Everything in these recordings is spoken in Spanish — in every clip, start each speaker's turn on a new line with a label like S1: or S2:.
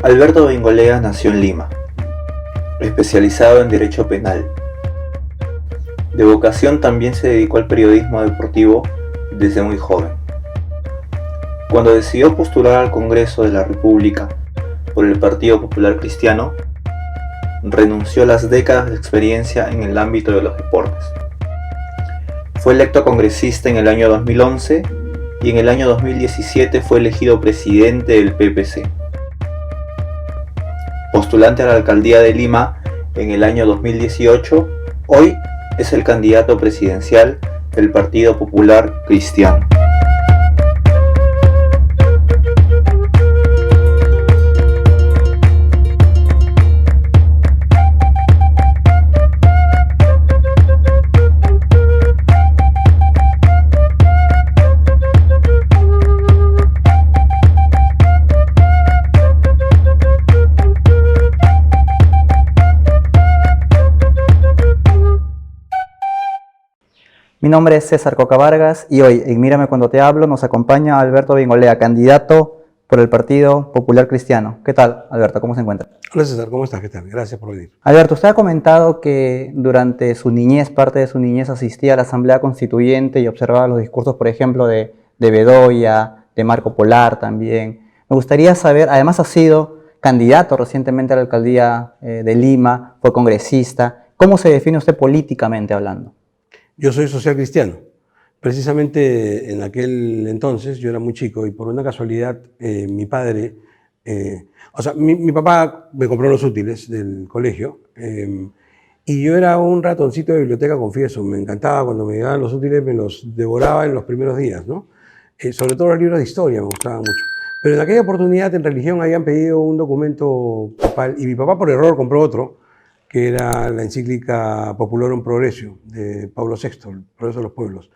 S1: Alberto Bengolea nació en Lima, especializado en Derecho Penal. De vocación también se dedicó al periodismo deportivo desde muy joven. Cuando decidió postular al Congreso de la República por el Partido Popular Cristiano, renunció a las décadas de experiencia en el ámbito de los deportes. Fue electo congresista en el año 2011 y en el año 2017 fue elegido presidente del PPC. Postulante a la alcaldía de Lima en el año 2018, hoy es el candidato presidencial del Partido Popular Cristiano.
S2: Mi nombre es César Coca Vargas y hoy en Mírame Cuando Te Hablo nos acompaña Alberto Bengolea, candidato por el Partido Popular Cristiano. ¿Qué tal, Alberto? ¿Cómo se encuentra?
S3: Hola César, ¿cómo estás? ¿Qué tal? Gracias por venir.
S2: Alberto, usted ha comentado que durante su niñez, parte de su niñez, asistía a la Asamblea Constituyente y observaba los discursos, por ejemplo, de Bedoya, de Marco Polar también. Me gustaría saber, además ha sido candidato recientemente a la alcaldía de Lima, fue congresista. ¿Cómo se define usted políticamente hablando?
S3: Yo soy social cristiano. Precisamente en aquel entonces, yo era muy chico y por una casualidad mi padre, mi papá me compró los útiles del colegio y yo era un ratoncito de biblioteca, confieso. Me encantaba cuando me llegaban los útiles, me los devoraba en los primeros días, ¿no? Sobre todo los libros de historia me gustaban mucho. Pero en aquella oportunidad en religión habían pedido un documento papal y mi papá por error compró otro, que era la encíclica Populorum Progressio de Pablo VI, el Progreso de los Pueblos.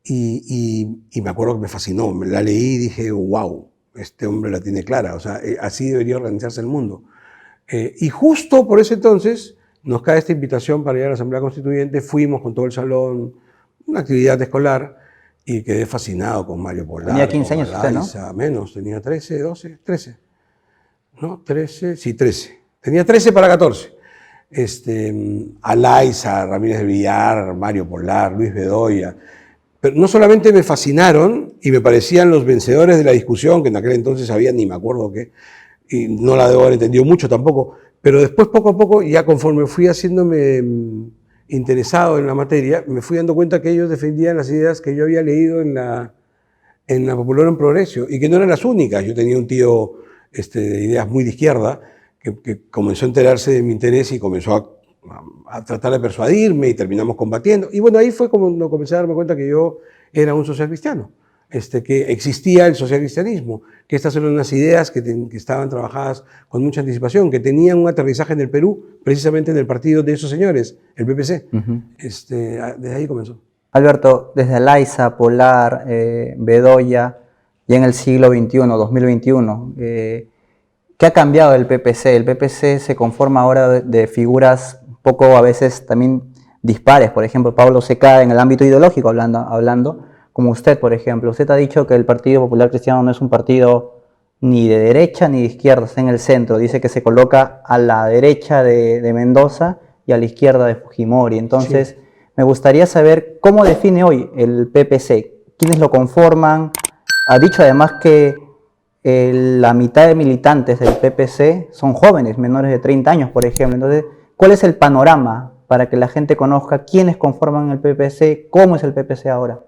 S3: Y me acuerdo que me fascinó, me la leí y dije, wow, este hombre la tiene clara, o sea, así debería organizarse el mundo. Y justo por ese entonces nos cae esta invitación para ir a la Asamblea Constituyente, fuimos con todo el salón, una actividad escolar, y quedé fascinado con Mario Polar.
S2: Tenía 15 años usted,
S3: ¿no? Menos, tenía 13, 12, 13. ¿No? 13, sí, 13. Tenía 13 para 14. Alaiza, Ramírez de Villar, Mario Polar, Luis Bedoya. Pero no solamente me fascinaron y me parecían los vencedores de la discusión, que en aquel entonces había ni me acuerdo qué, y no la debo haber entendido mucho tampoco, pero después poco a poco, ya conforme fui haciéndome interesado en la materia, me fui dando cuenta que ellos defendían las ideas que yo había leído en la Populorum Progressio y que no eran las únicas. Yo tenía un tío de ideas muy de izquierda, que comenzó a enterarse de mi interés y comenzó a tratar de persuadirme y terminamos combatiendo. Y bueno, ahí fue como comencé a darme cuenta que yo era un social cristiano, que existía el social cristianismo, que estas eran unas ideas que estaban trabajadas con mucha anticipación, que tenían un aterrizaje en el Perú, precisamente en el partido de esos señores, el PPC. Desde ahí comenzó.
S2: Alberto, desde Alaiza, Polar, Bedoya, ya en el siglo XXI, 2021, ¿qué ha cambiado el PPC? El PPC se conforma ahora de figuras un poco a veces también dispares. Por ejemplo, Pablo Secada en el ámbito ideológico hablando, como usted, por ejemplo. Usted ha dicho que el Partido Popular Cristiano no es un partido ni de derecha ni de izquierda, está en el centro. Dice que se coloca a la derecha de Mendoza y a la izquierda de Fujimori. Entonces, sí, me gustaría saber cómo define hoy el PPC, quiénes lo conforman. Ha dicho además que la mitad de militantes del PPC son jóvenes, menores de 30 años, por ejemplo. Entonces, ¿cuál es el panorama para que la gente conozca quiénes conforman el PPC, cómo es el PPC ahora?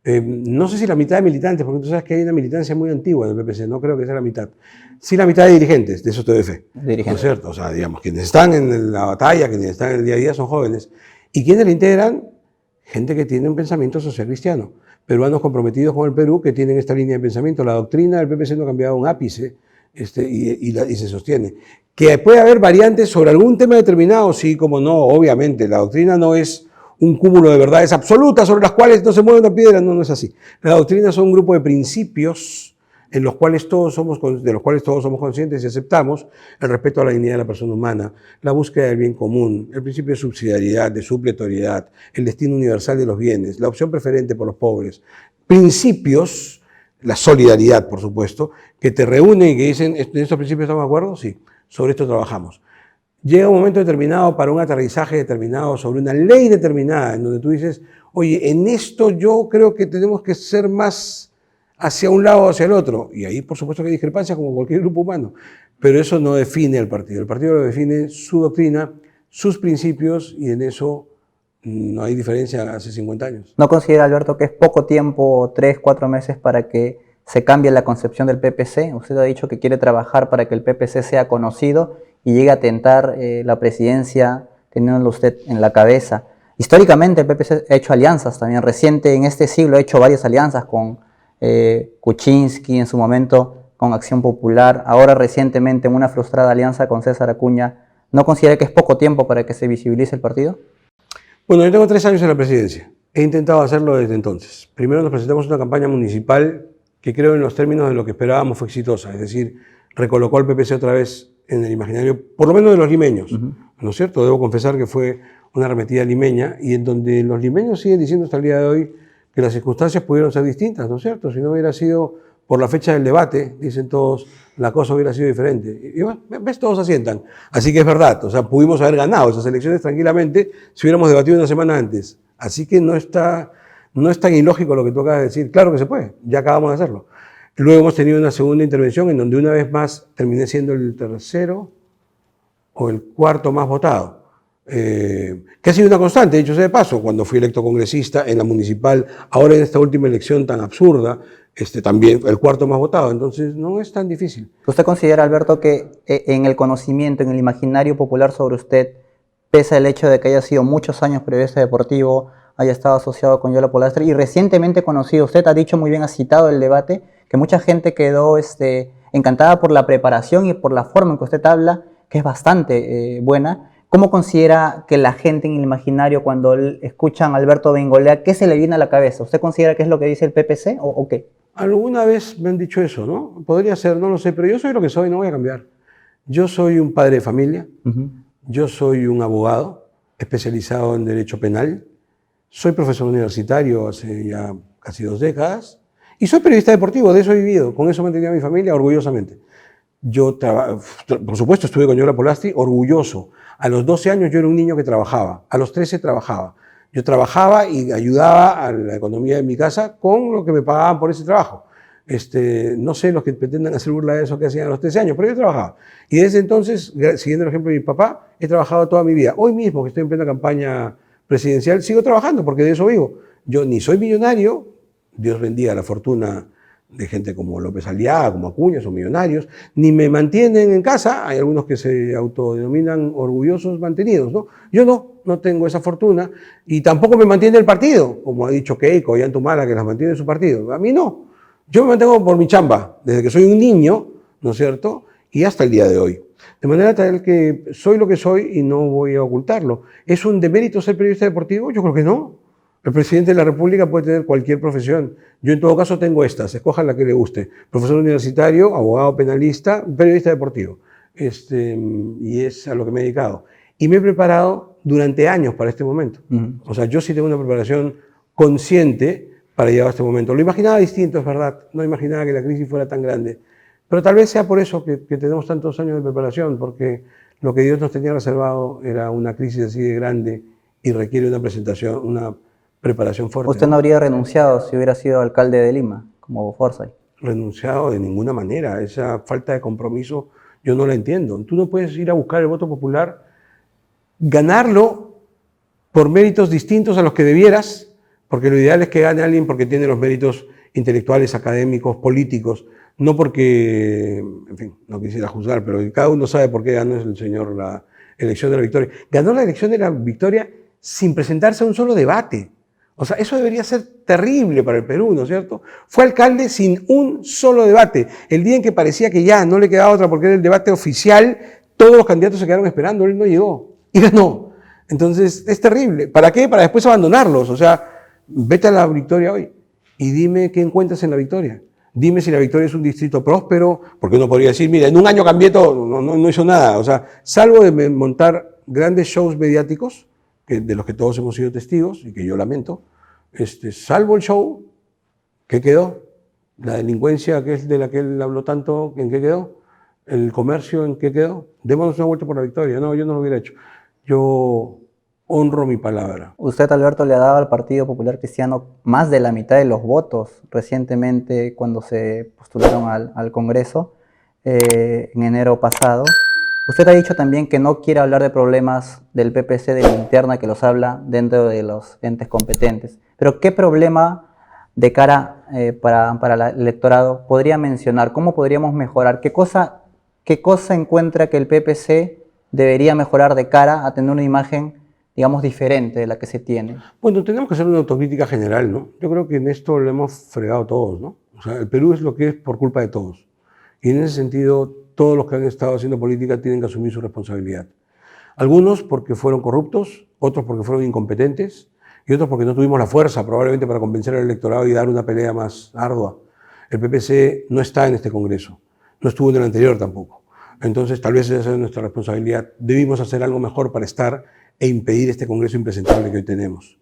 S3: No sé si la mitad de militantes, porque tú sabes que hay una militancia muy antigua en el PPC, no creo que sea la mitad. Sí, la mitad de dirigentes, de eso te doy fe.
S2: Dirigentes.
S3: ¿No es cierto? O sea, digamos, quienes están en la batalla, quienes están en el día a día son jóvenes. ¿Y quiénes le integran? Gente que tiene un pensamiento social cristiano. Peruanos comprometidos con el Perú que tienen esta línea de pensamiento. La doctrina del PPC no ha cambiado un ápice y se sostiene. Que puede haber variantes sobre algún tema determinado, sí, como no, obviamente. La doctrina no es un cúmulo de verdades absolutas sobre las cuales no se mueve una piedra, no es así. La doctrina son un grupo de principios de los cuales todos somos conscientes y aceptamos: el respeto a la dignidad de la persona humana, la búsqueda del bien común, el principio de subsidiariedad, de supletoriedad, el destino universal de los bienes, la opción preferente por los pobres. Principios la solidaridad, por supuesto, que te reúnen y que dicen, ¿en estos principios estamos de acuerdo? Sí, sobre esto trabajamos. Llega un momento determinado para un aterrizaje determinado sobre una ley determinada, en donde tú dices, oye, en esto yo creo que tenemos que ser más hacia un lado o hacia el otro. Y ahí, por supuesto, que hay discrepancias como cualquier grupo humano. Pero eso no define al partido. El partido lo define su doctrina, sus principios, y en eso no hay diferencia hace 50 años.
S2: ¿No considera, Alberto, que es poco tiempo, 3, 4 meses, para que se cambie la concepción del PPC? Usted ha dicho que quiere trabajar para que el PPC sea conocido y llegue a tentar la presidencia teniéndolo usted en la cabeza. Históricamente el PPC ha hecho alianzas también. Reciente, en este siglo, ha hecho varias alianzas con Kuczynski, en su momento con Acción Popular, ahora recientemente en una frustrada alianza con César Acuña. ¿No considera que es poco tiempo para que se visibilice el partido?
S3: Bueno, yo tengo 3 años en la presidencia. He intentado hacerlo desde entonces. Primero nos presentamos una campaña municipal que creo en los términos de lo que esperábamos fue exitosa. Es decir, recolocó al PPC otra vez en el imaginario, por lo menos de los limeños. ¿No es cierto? Debo confesar que fue una arremetida limeña y en donde los limeños siguen diciendo hasta el día de hoy que las circunstancias pudieron ser distintas, ¿no es cierto? Si no hubiera sido por la fecha del debate, dicen todos, la cosa hubiera sido diferente. Y bueno, ves, todos asientan. Así que es verdad, o sea, pudimos haber ganado esas elecciones tranquilamente si hubiéramos debatido una semana antes. Así que no es tan ilógico lo que tú acabas de decir. Claro que se puede, ya acabamos de hacerlo. Luego hemos tenido una segunda intervención en donde una vez más terminé siendo el tercero o el cuarto más votado. Que ha sido una constante, dicho sea de paso, cuando fui electo congresista en la municipal, ahora en esta última elección tan absurda, también el cuarto más votado, entonces no es tan difícil.
S2: ¿Usted considera, Alberto, que en el conocimiento, en el imaginario popular sobre usted, pese al hecho de que haya sido muchos años periodista deportivo, haya estado asociado con Yola Polastri y recientemente conocido, usted ha dicho muy bien, ha citado el debate, que mucha gente quedó encantada por la preparación y por la forma en que usted habla, que es bastante buena? ¿Cómo considera que la gente en el imaginario, cuando escuchan a Alberto Bengolea, qué se le viene a la cabeza? ¿Usted considera que es lo que dice el PPC o qué?
S3: Alguna vez me han dicho eso, ¿no? Podría ser, no lo sé, pero yo soy lo que soy, no voy a cambiar. Yo soy un padre de familia, yo soy un abogado especializado en Derecho Penal, soy profesor universitario hace ya casi 2 décadas y soy periodista deportivo, de eso he vivido, con eso mantenía a mi familia orgullosamente. Yo, por supuesto, estuve con Yola Polastri, orgulloso. A los 12 años yo era un niño que trabajaba, a los 13 trabajaba. Yo trabajaba y ayudaba a la economía de mi casa con lo que me pagaban por ese trabajo. No sé los que pretendan hacer burla de eso que hacían a los 13 años, pero yo trabajaba. Y desde entonces, siguiendo el ejemplo de mi papá, he trabajado toda mi vida. Hoy mismo, que estoy en plena campaña presidencial, sigo trabajando porque de eso vivo. Yo ni soy millonario, Dios bendiga la fortuna de gente como López Aliaga, como Acuña, son millonarios, ni me mantienen en casa, hay algunos que se autodenominan orgullosos mantenidos, ¿no? Yo no tengo esa fortuna, y tampoco me mantiene el partido, como ha dicho Keiko y Antumala, que las mantiene su partido. A mí no. Yo me mantengo por mi chamba, desde que soy un niño, ¿no es cierto?, y hasta el día de hoy. De manera tal que soy lo que soy y no voy a ocultarlo. ¿Es un demérito ser periodista deportivo? Yo creo que no. El presidente de la República puede tener cualquier profesión. Yo en todo caso tengo estas, escojan la que le guste. Profesor universitario, abogado penalista, periodista deportivo. Y es a lo que me he dedicado. Y me he preparado durante años para este momento. O sea, yo sí tengo una preparación consciente para llegar a este momento. Lo imaginaba distinto, es verdad. No imaginaba que la crisis fuera tan grande. Pero tal vez sea por eso que tenemos tantos años de preparación, porque lo que Dios nos tenía reservado era una crisis así de grande y requiere una preparación fuerte.
S2: ¿Usted no habría renunciado si hubiera sido alcalde de Lima, como Forsyth?
S3: Renunciado de ninguna manera. Esa falta de compromiso yo no la entiendo. Tú no puedes ir a buscar el voto popular, ganarlo por méritos distintos a los que debieras, porque lo ideal es que gane alguien porque tiene los méritos intelectuales, académicos, políticos, no porque, en fin, no quisiera juzgar, pero cada uno sabe por qué ganó el señor la elección de la victoria. Ganó la elección de la victoria sin presentarse a un solo debate. O sea, eso debería ser terrible para el Perú, ¿no es cierto? Fue alcalde sin un solo debate. El día en que parecía que ya no le quedaba otra porque era el debate oficial, todos los candidatos se quedaron esperando, él no llegó y ganó. Entonces, es terrible. ¿Para qué? Para después abandonarlos. O sea, vete a la victoria hoy y dime qué encuentras en la victoria. Dime si la victoria es un distrito próspero, porque uno podría decir, mira, en un año cambié todo, no hizo nada. O sea, salvo de montar grandes shows mediáticos, de los que todos hemos sido testigos y que yo lamento, salvo el show, ¿qué quedó? La delincuencia, que es de la que él habló tanto, ¿en qué quedó? El comercio, ¿en qué quedó? Démonos una vuelta por la victoria. No, yo no lo hubiera hecho. Yo honro mi palabra.
S2: Usted, Alberto, le ha dado al Partido Popular Cristiano más de la mitad de los votos recientemente cuando se postularon al Congreso en enero pasado. Usted ha dicho también que no quiere hablar de problemas del PPC de la interna, que los habla dentro de los entes competentes. Pero ¿qué problema de cara para el electorado podría mencionar? ¿Cómo podríamos mejorar? ¿Qué cosa encuentra que el PPC debería mejorar de cara a tener una imagen, digamos, diferente de la que se tiene?
S3: Bueno, tenemos que hacer una autocrítica general, ¿no? Yo creo que en esto lo hemos fregado todos, ¿no? O sea, el Perú es lo que es por culpa de todos. Y en ese sentido, todos los que han estado haciendo política tienen que asumir su responsabilidad. Algunos porque fueron corruptos, otros porque fueron incompetentes y otros porque no tuvimos la fuerza probablemente para convencer al electorado y dar una pelea más ardua. El PPC no está en este Congreso, no estuvo en el anterior tampoco. Entonces, tal vez esa es nuestra responsabilidad. Debimos hacer algo mejor para estar e impedir este Congreso impresentable que hoy tenemos.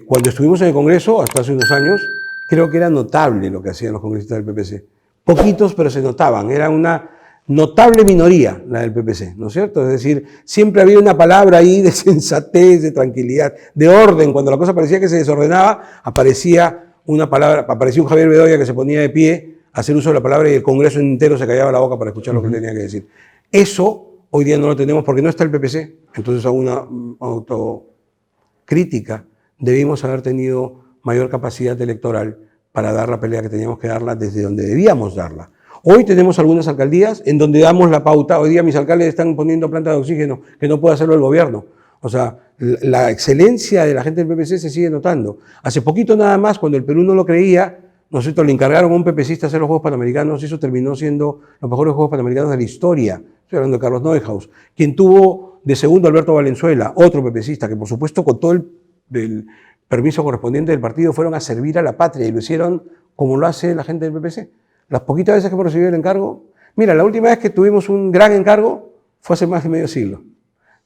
S3: Cuando estuvimos en el Congreso, hasta hace unos años, creo que era notable lo que hacían los congresistas del PPC. Poquitos, pero se notaban. Era una notable minoría la del PPC, ¿no es cierto? Es decir, siempre había una palabra ahí de sensatez, de tranquilidad, de orden. Cuando la cosa parecía que se desordenaba, aparecía una palabra, aparecía un Javier Bedoya que se ponía de pie a hacer uso de la palabra y el Congreso entero se callaba la boca para escuchar lo que él tenía que decir. Eso hoy día no lo tenemos porque no está el PPC. Entonces, a una autocrítica, debimos haber tenido mayor capacidad electoral para dar la pelea que teníamos que darla desde donde debíamos darla. Hoy tenemos algunas alcaldías en donde damos la pauta. Hoy día mis alcaldes están poniendo plantas de oxígeno que no puede hacerlo el gobierno. O sea, la excelencia de la gente del PPC se sigue notando. Hace poquito nada más, cuando el Perú no lo creía, nosotros le encargaron a un PPCista hacer los Juegos Panamericanos y eso terminó siendo los mejores Juegos Panamericanos de la historia. Estoy hablando de Carlos Neuhaus, quien tuvo de segundo a Alberto Valenzuela, otro PPCista, que por supuesto con todo el permiso correspondiente del partido fueron a servir a la patria y lo hicieron como lo hace la gente del PPC. Las poquitas veces que hemos recibido el encargo, mira, la última vez que tuvimos un gran encargo fue hace más de medio siglo.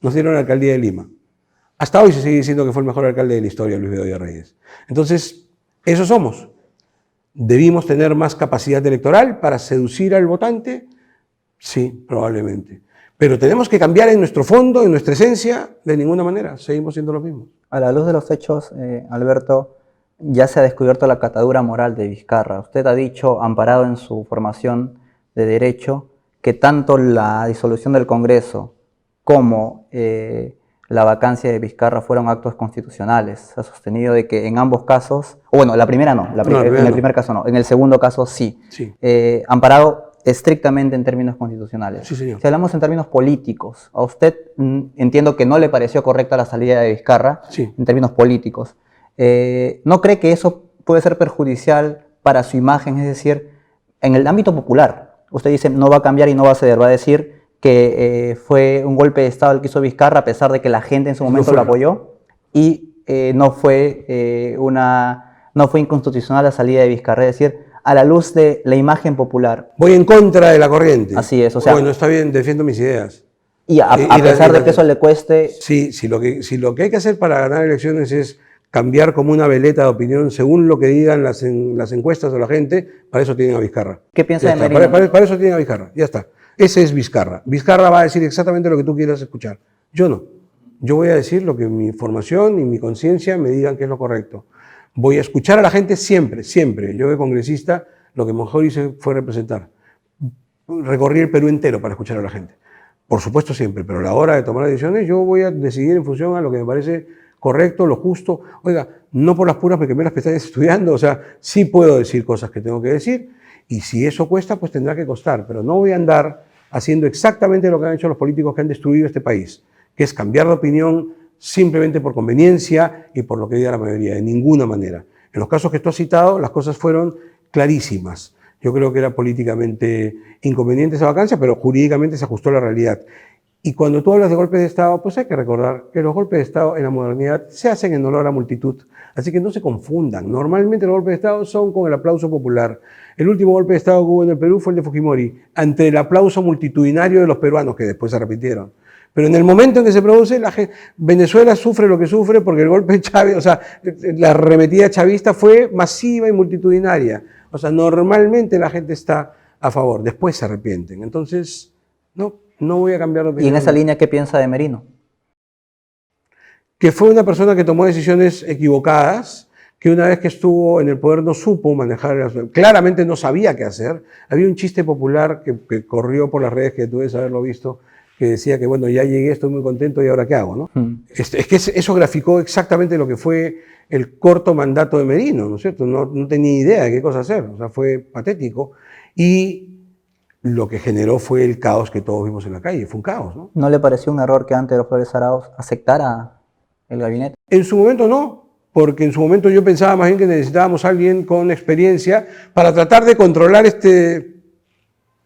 S3: Nos dieron la alcaldía de Lima. Hasta hoy se sigue diciendo que fue el mejor alcalde de la historia, Luis Bedoya Reyes. Entonces, eso somos. ¿Debimos tener más capacidad electoral para seducir al votante? Sí, probablemente. Pero tenemos que cambiar en nuestro fondo, en nuestra esencia, de ninguna manera. Seguimos siendo los mismos.
S2: A la luz de los hechos, Alberto, ya se ha descubierto la catadura moral de Vizcarra. Usted ha dicho, amparado en su formación de Derecho, que tanto la disolución del Congreso como la vacancia de Vizcarra fueron actos constitucionales. Ha sostenido de que en ambos casos, o bueno, la primera no, en el primer caso no, en el segundo caso sí. Amparado estrictamente en términos constitucionales.
S3: Sí, señor.
S2: Si hablamos en términos políticos, a usted entiendo que no le pareció correcta la salida de Vizcarra,
S3: sí,
S2: en términos políticos. ¿No cree que eso puede ser perjudicial para su imagen? Es decir, en el ámbito popular, usted dice no va a cambiar y no va a ceder, va a decir que fue un golpe de Estado el que hizo Vizcarra a pesar de que la gente en su momento lo apoyó y no fue inconstitucional la salida de Vizcarra, es decir, a la luz de la imagen popular.
S3: Voy en contra de la corriente.
S2: Así es, o sea...
S3: Bueno, está bien, defiendo mis ideas.
S2: Y a pesar de que eso le cueste...
S3: Sí, si lo que hay que hacer para ganar elecciones es cambiar como una veleta de opinión según lo que digan las encuestas o la gente, para eso tienen a Vizcarra.
S2: ¿Qué piensa de Merino?
S3: Para eso tienen a Vizcarra, ya está. Ese es Vizcarra. Vizcarra va a decir exactamente lo que tú quieras escuchar. Yo no. Yo voy a decir lo que mi formación y mi conciencia me digan que es lo correcto. Voy a escuchar a la gente siempre, siempre. Yo de congresista lo que mejor hice fue representar. Recorrí el Perú entero para escuchar a la gente. Por supuesto siempre, pero a la hora de tomar decisiones yo voy a decidir en función a lo que me parece correcto, lo justo. Oiga, no por las puras porque me las pestañas estudiando, o sea, sí puedo decir cosas que tengo que decir y si eso cuesta, pues tendrá que costar, pero no voy a andar haciendo exactamente lo que han hecho los políticos que han destruido este país, que es cambiar de opinión simplemente por conveniencia y por lo que diga la mayoría, de ninguna manera. En los casos que tú has citado, las cosas fueron clarísimas. Yo creo que era políticamente inconveniente esa vacancia, pero jurídicamente se ajustó a la realidad. Y cuando tú hablas de golpes de Estado, pues hay que recordar que los golpes de Estado en la modernidad se hacen en honor a la multitud. Así que no se confundan. Normalmente los golpes de Estado son con el aplauso popular. El último golpe de Estado que hubo en el Perú fue el de Fujimori, ante el aplauso multitudinario de los peruanos, que después se arrepintieron. Pero en el momento en que se produce, Venezuela sufre lo que sufre porque el golpe de Chávez, o sea, la arremetida chavista fue masiva y multitudinaria. O sea, normalmente la gente está a favor, después se arrepienten. Entonces, no voy a cambiar de
S2: Y
S3: opinión.
S2: en esa línea, ¿qué piensa de Merino?
S3: Que fue una persona que tomó decisiones equivocadas, que una vez que estuvo en el poder no supo manejar, claramente no sabía qué hacer. Había un chiste popular que corrió por las redes, que tú debes haberlo visto, que decía que, bueno, ya llegué, estoy muy contento, ¿y ahora qué hago? ¿No? Es que eso graficó exactamente lo que fue el corto mandato de Merino, ¿no es cierto? No tenía idea de qué cosa hacer, o sea, fue patético. Y lo que generó fue el caos que todos vimos en la calle, fue un caos, ¿no?
S2: ¿No le pareció un error que antes de Flores Arauz aceptara el gabinete?
S3: En su momento no, porque en su momento yo pensaba más bien que necesitábamos a alguien con experiencia para tratar de controlar este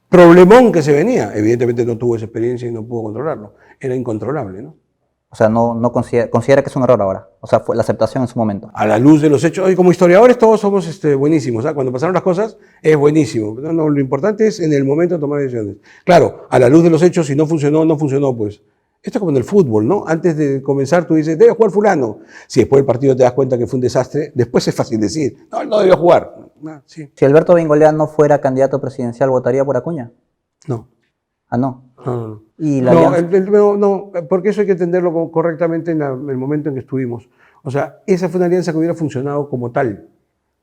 S3: problemón que se venía. Evidentemente no tuvo esa experiencia y no pudo controlarlo. Era incontrolable, ¿no?
S2: O sea, no considera que es un error ahora. O sea, fue la aceptación en su momento.
S3: A la luz de los hechos, hoy como historiadores todos somos buenísimos, ¿ah? Cuando pasaron las cosas es buenísimo. No, lo importante es en el momento de tomar decisiones. Claro, a la luz de los hechos, si no funcionó, pues. Esto es como en el fútbol, ¿no? Antes de comenzar tú dices, debe jugar fulano. Si después del partido te das cuenta que fue un desastre, después es fácil decir, no debió jugar. Sí.
S2: Si Alberto Bengoechea no fuera candidato presidencial, ¿votaría por Acuña?
S3: No.
S2: Ah, no.
S3: No.
S2: Y la
S3: No,
S2: alianza...
S3: no, porque eso hay que entenderlo correctamente en el momento en que estuvimos. O sea, esa fue una alianza que hubiera funcionado como tal,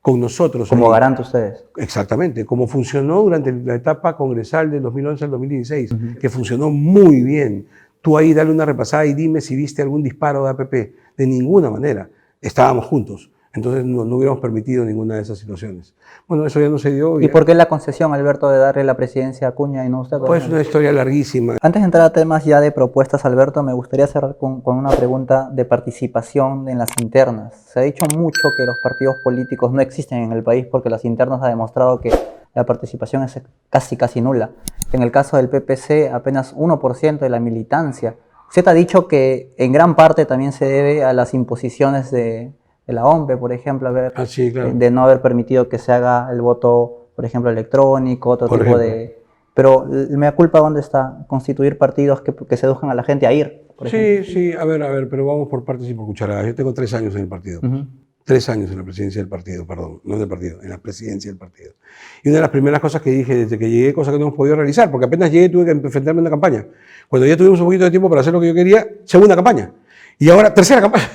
S3: con nosotros.
S2: Como
S3: ahí.
S2: garante ustedes.
S3: Exactamente, como funcionó durante la etapa congresal del 2011 al 2016, que funcionó muy bien. Tú ahí dale una repasada y dime si viste algún disparo de APP. De ninguna manera. Estábamos juntos. Entonces no hubiéramos permitido ninguna de esas situaciones. Bueno, eso ya no se dio.
S2: ¿Y por qué la concesión, Alberto, de darle la presidencia a Acuña y no a usted?
S3: Pues una historia larguísima.
S2: Antes de entrar a temas ya de propuestas, Alberto, me gustaría cerrar con una pregunta de participación en las internas. Se ha dicho mucho que los partidos políticos no existen en el país porque las internas ha demostrado que la participación es casi nula. En el caso del PPC, apenas 1% de la militancia. Usted ha dicho que en gran parte también se debe a las imposiciones de la OMPE, por ejemplo,
S3: Sí, claro.
S2: de no haber permitido que se haga el voto, por ejemplo, electrónico, otro
S3: Por
S2: tipo
S3: ejemplo.
S2: de... Pero me da culpa dónde está constituir partidos que seduzcan a la gente a ir. Por ejemplo.
S3: Sí, a ver, pero vamos por partes y por cucharadas. Yo tengo 3 años en el partido. 3 años en la presidencia del partido, perdón, no en el partido, en la presidencia del partido. Y una de las primeras cosas que dije desde que llegué, cosa que no hemos podido realizar, porque apenas llegué tuve que enfrentarme a una campaña. Cuando ya tuvimos un poquito de tiempo para hacer lo que yo quería, segunda campaña. Y ahora, tercera campaña.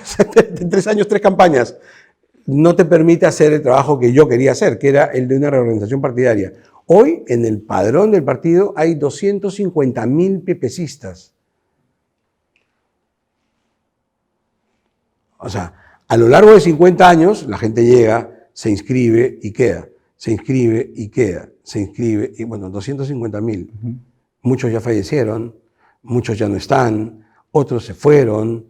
S3: En 3 años, 3 campañas. No te permite hacer el trabajo que yo quería hacer, que era el de una reorganización partidaria. Hoy, en el padrón del partido, hay 250.000 pepecistas. O sea, a lo largo de 50 años, la gente llega, se inscribe y queda. Se inscribe y queda. Se inscribe y, bueno, 250.000. Muchos ya fallecieron, muchos ya no están, otros se fueron.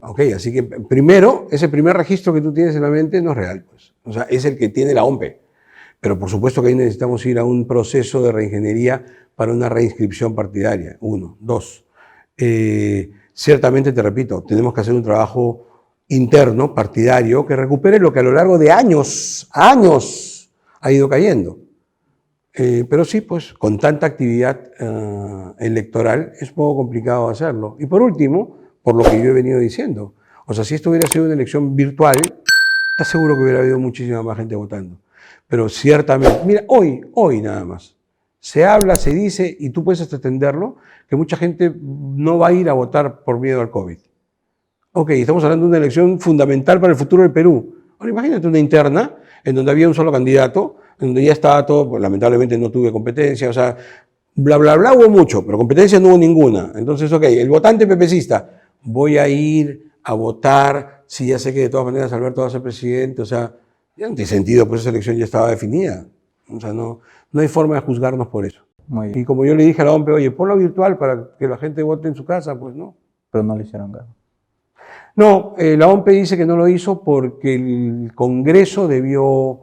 S3: Ok, así que primero, ese primer registro que tú tienes en la mente no es real, pues. O sea, es el que tiene la OMPE. Pero por supuesto que ahí necesitamos ir a un proceso de reingeniería para una reinscripción partidaria. 1. 2. Ciertamente, te repito, tenemos que hacer un trabajo interno, partidario, que recupere lo que a lo largo de años ha ido cayendo. Pero sí, pues con tanta actividad electoral es poco complicado hacerlo. Y por último, por lo que yo he venido diciendo, o sea, si esto hubiera sido una elección virtual, te aseguro que hubiera habido muchísima más gente votando. Pero ciertamente, mira, hoy nada más, se habla, se dice, y tú puedes hasta entenderlo, que mucha gente no va a ir a votar por miedo al COVID. Ok, estamos hablando de una elección fundamental para el futuro del Perú. Ahora imagínate una interna en donde había un solo candidato, en donde ya estaba todo, pues, lamentablemente no tuve competencia, o sea, bla, bla, bla, hubo mucho, pero competencia no hubo ninguna. Entonces, ok, el votante pepecista, voy a ir a votar, si ya sé que de todas maneras Alberto va a ser presidente, o sea, ya no tiene sentido, pues esa elección ya estaba definida. O sea, no hay forma de juzgarnos por eso.
S2: Muy bien.
S3: Y como yo le dije a la OMPE, oye, ponlo virtual para que la gente vote en su casa, pues no.
S2: Pero no le hicieron caso.
S3: No, la OMPE dice que no lo hizo porque el Congreso debió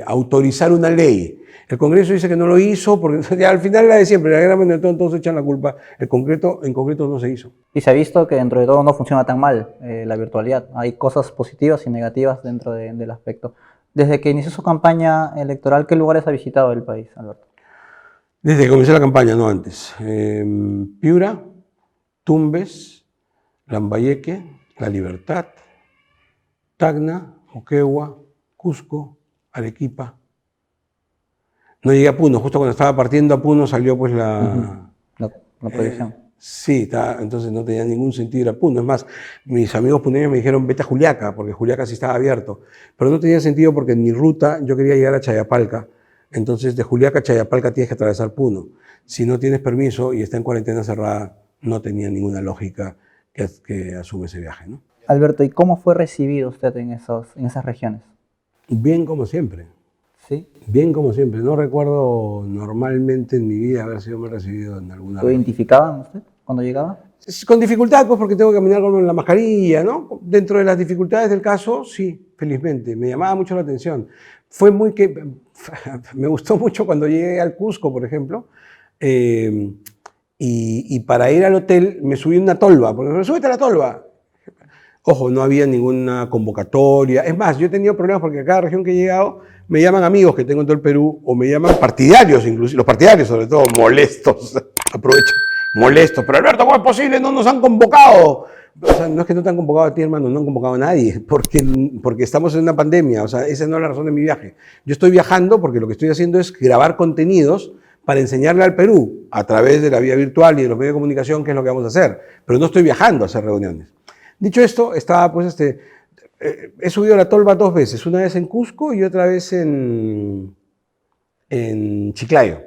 S3: autorizar una ley. El Congreso dice que no lo hizo porque ya, al final la de siempre, la gran mayoría de todos echan la culpa. En concreto no se hizo.
S2: Y se ha visto que dentro de todo no funciona tan mal la virtualidad. Hay cosas positivas y negativas dentro del aspecto. Desde que inició su campaña electoral, ¿qué lugares ha visitado del país, Alberto?
S3: Desde que comencé la campaña, no antes. Piura, Tumbes, Lambayeque, La Libertad, Tacna, Moquegua, Cusco, Arequipa. No llegué a Puno, justo cuando estaba partiendo a Puno salió pues
S2: La proyección.
S3: Sí, entonces no tenía ningún sentido ir a Puno. Es más, mis amigos puneños me dijeron vete a Juliaca, porque Juliaca sí estaba abierto. Pero no tenía sentido porque en mi ruta yo quería llegar a Chayapalca. Entonces de Juliaca a Chayapalca tienes que atravesar Puno. Si no tienes permiso y está en cuarentena cerrada, no tenía ninguna lógica que asume ese viaje, ¿no?
S2: Alberto, ¿y cómo fue recibido usted en esas regiones?
S3: Bien como siempre.
S2: ¿Sí?
S3: Bien como siempre. No recuerdo normalmente en mi vida haber sido mal recibido en alguna
S2: ¿Lo identificaban usted cuando llegaba?
S3: Con dificultad, pues porque tengo que caminar con la mascarilla, ¿no? Dentro de las dificultades del caso, sí, felizmente. Me llamaba mucho la atención. Me gustó mucho cuando llegué al Cusco, por ejemplo, y para ir al hotel me subí en una tolva, porque me súbete a la tolva. Ojo, no había ninguna convocatoria. Es más, yo he tenido problemas porque a cada región que he llegado me llaman amigos que tengo en todo el Perú o me llaman partidarios, inclusive, los partidarios sobre todo, molestos. Aprovecho, molestos. Pero Alberto, ¿cómo es posible? No nos han convocado. O sea, no es que no te han convocado a ti, hermano, no han convocado a nadie, porque estamos en una pandemia. O sea, esa no es la razón de mi viaje. Yo estoy viajando porque lo que estoy haciendo es grabar contenidos para enseñarle al Perú a través de la vía virtual y de los medios de comunicación qué es lo que vamos a hacer. Pero no estoy viajando a hacer reuniones. Dicho esto, he subido la tolva 2 veces, una vez en Cusco y otra vez en Chiclayo.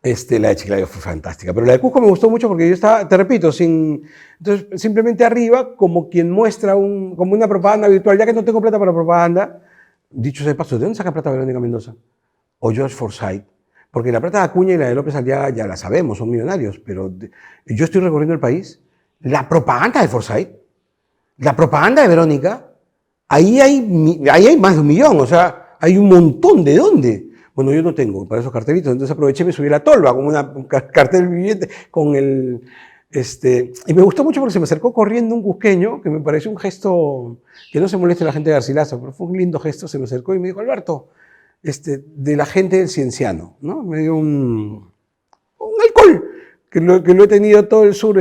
S3: La de Chiclayo fue fantástica, pero la de Cusco me gustó mucho porque yo estaba, te repito, entonces simplemente arriba, como quien muestra como una propaganda virtual, ya que no tengo plata para propaganda, dicho sea de paso, ¿de dónde saca plata Verónica Mendoza? O George Forsyth. Porque la plata de Acuña y la de López Aliaga ya la sabemos, son millonarios, pero yo estoy recorriendo el país. La propaganda de Forsyth, la propaganda de Verónica, ahí hay más de 1 millón, o sea, hay un montón. ¿De dónde? Bueno, yo no tengo para esos cartelitos, entonces aproveché y me subí a la tolva con un cartel viviente, y me gustó mucho porque se me acercó corriendo un cusqueño, que me pareció un gesto, que no se moleste la gente de Garcilaso, pero fue un lindo gesto, se me acercó y me dijo, Alberto, de la gente del Cienciano, ¿no? Me dio un alcohol, que lo he tenido todo el sur,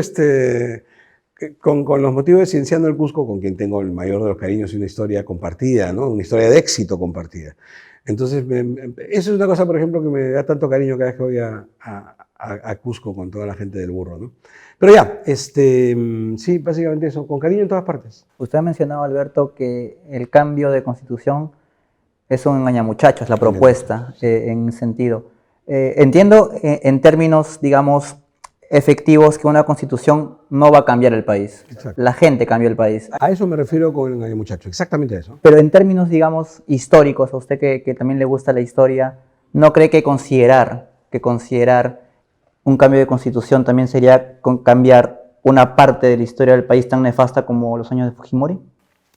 S3: con los motivos de Cienciano del Cusco, con quien tengo el mayor de los cariños y una historia compartida, ¿no? Una historia de éxito compartida. Entonces, eso es una cosa, por ejemplo, que me da tanto cariño cada vez que voy a Cusco con toda la gente del burro, ¿no? Pero ya, sí, básicamente eso, con cariño en todas partes.
S2: Usted ha mencionado, Alberto, que el cambio de constitución es un engañamuchachos, la propuesta, en sentido. Entiendo en términos, digamos, efectivos que una constitución no va a cambiar el país.
S3: Exacto.
S2: La gente cambia el país.
S3: A eso me refiero con el muchacho, exactamente a eso.
S2: Pero en términos, digamos, históricos, a usted que también le gusta la historia, ¿no cree que considerar un cambio de constitución también sería cambiar una parte de la historia del país tan nefasta como los años de Fujimori?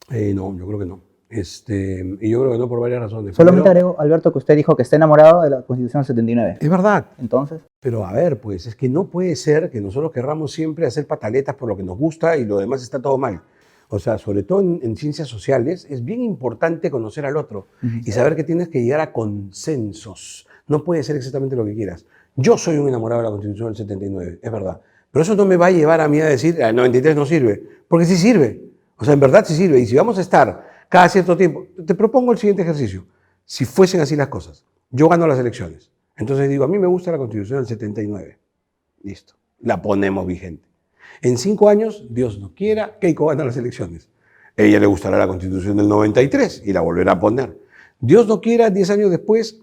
S3: No, yo creo que no. Y yo creo que no por varias razones.
S2: Solamente agrego, Alberto, que usted dijo que está enamorado de la Constitución del 79.
S3: Es verdad.
S2: Entonces.
S3: Pero a ver, pues, es que no puede ser que nosotros querramos siempre hacer pataletas por lo que nos gusta y lo demás está todo mal. O sea, sobre todo en ciencias sociales, es bien importante conocer al otro y saber que tienes que llegar a consensos. No puede ser exactamente lo que quieras. Yo soy un enamorado de la Constitución del 79, es verdad. Pero eso no me va a llevar a mí a decir, el 93 no sirve, porque sí sirve. O sea, en verdad sí sirve. Y si vamos a estar cada cierto tiempo, te propongo el siguiente ejercicio. Si fuesen así las cosas, yo gano las elecciones. Entonces digo, a mí me gusta la Constitución del 79. Listo, la ponemos vigente. En 5 años, Dios no quiera, Keiko gana las elecciones. A ella le gustará la Constitución del 93 y la volverá a poner. Dios no quiera, 10 años después,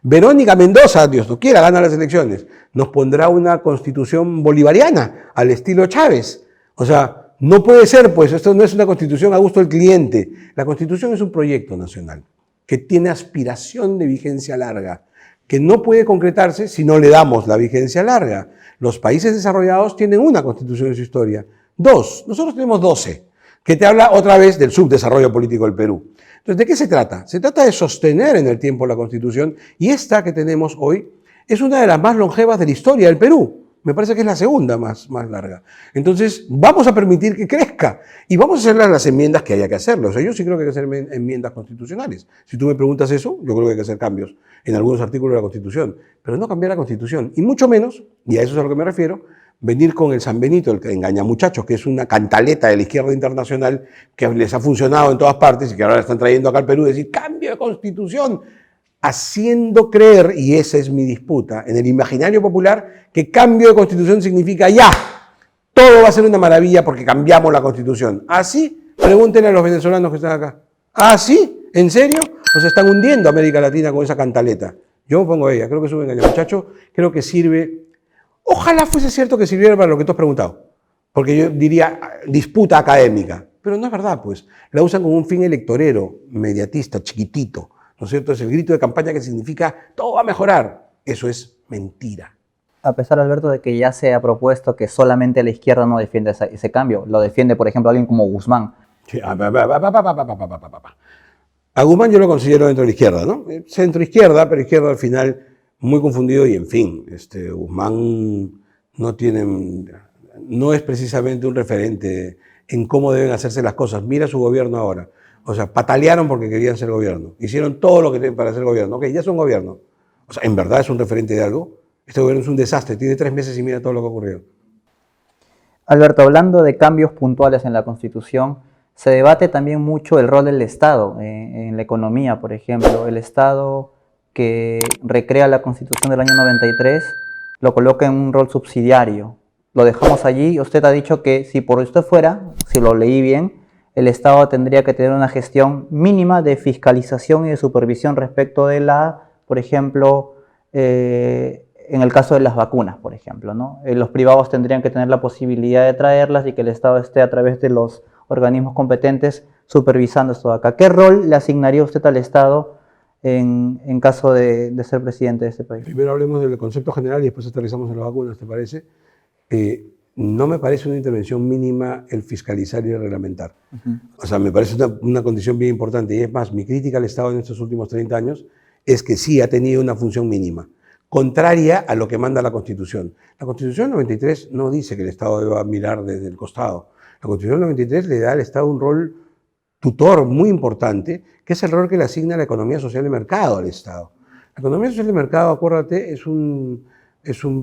S3: Verónica Mendoza, Dios no quiera, gana las elecciones. Nos pondrá una Constitución bolivariana al estilo Chávez. O sea, no puede ser, pues, esto no es una constitución a gusto del cliente. La constitución es un proyecto nacional que tiene aspiración de vigencia larga, que no puede concretarse si no le damos la vigencia larga. Los países desarrollados tienen una constitución en su historia. 2, nosotros tenemos 12, que te habla otra vez del subdesarrollo político del Perú. Entonces, ¿de qué se trata? Se trata de sostener en el tiempo la constitución y esta que tenemos hoy es una de las más longevas de la historia del Perú. Me parece que es la segunda más larga. Entonces, vamos a permitir que crezca y vamos a hacer las enmiendas que haya que hacerlo. O sea, yo sí creo que hay que hacer enmiendas constitucionales. Si tú me preguntas eso, yo creo que hay que hacer cambios en algunos artículos de la Constitución, pero no cambiar la Constitución. Y mucho menos, y a eso es a lo que me refiero, venir con el San Benito, el que engaña muchachos, que es una cantaleta de la izquierda internacional que les ha funcionado en todas partes y que ahora la están trayendo acá al Perú, decir cambio de constitución, haciendo creer, y esa es mi disputa, en el imaginario popular, que cambio de constitución significa ya, todo va a ser una maravilla porque cambiamos la constitución. ¿Así? Pregúntenle a los venezolanos que están acá. ¿Ah, sí? ¿En serio? O sea, están hundiendo a América Latina con esa cantaleta. Yo me pongo a ella, creo que es un engaño. Muchacho, creo que sirve. Ojalá fuese cierto que sirviera para lo que tú has preguntado. Porque yo diría disputa académica. Pero no es verdad, pues. La usan como un fin electorero, mediatista, chiquitito. ¿No es cierto? Es el grito de campaña que significa todo va a mejorar. Eso es mentira.
S2: A pesar, Alberto, de que ya se ha propuesto que solamente la izquierda no defiende ese cambio. Lo defiende, por ejemplo, alguien como Guzmán.
S3: Sí, a Guzmán yo lo considero dentro de la izquierda, ¿no? Centro-izquierda, pero izquierda al final muy confundido y en fin, Guzmán no es precisamente un referente en cómo deben hacerse las cosas. Mira su gobierno ahora. O sea, patalearon porque querían ser gobierno. Hicieron todo lo que tienen para ser gobierno. Ok, ya son gobierno. O sea, ¿en verdad es un referente de algo? Este gobierno es un desastre, tiene 3 meses y mira todo lo que ha ocurrido.
S2: Alberto, hablando de cambios puntuales en la Constitución, se debate también mucho el rol del Estado en la economía, por ejemplo. El Estado que recrea la Constitución del año 93 lo coloca en un rol subsidiario. Lo dejamos allí. Usted ha dicho que si por usted fuera, si lo leí bien, el Estado tendría que tener una gestión mínima de fiscalización y de supervisión respecto de por ejemplo, en el caso de las vacunas, por ejemplo, ¿no? Los privados tendrían que tener la posibilidad de traerlas y que el Estado esté a través de los organismos competentes supervisando esto de acá. ¿Qué rol le asignaría usted al Estado en caso de ser presidente de este país?
S3: Primero hablemos del concepto general y después aterrizamos en las vacunas, ¿te parece? No me parece una intervención mínima el fiscalizar y el reglamentar. O sea, me parece una condición bien importante. Y es más, mi crítica al Estado en estos últimos 30 años es que sí ha tenido una función mínima, contraria a lo que manda la Constitución. La Constitución 93 no dice que el Estado deba mirar desde el costado. La Constitución 93 le da al Estado un rol tutor muy importante, que es el rol que le asigna la economía social de mercado al Estado. La economía social de mercado, acuérdate, es un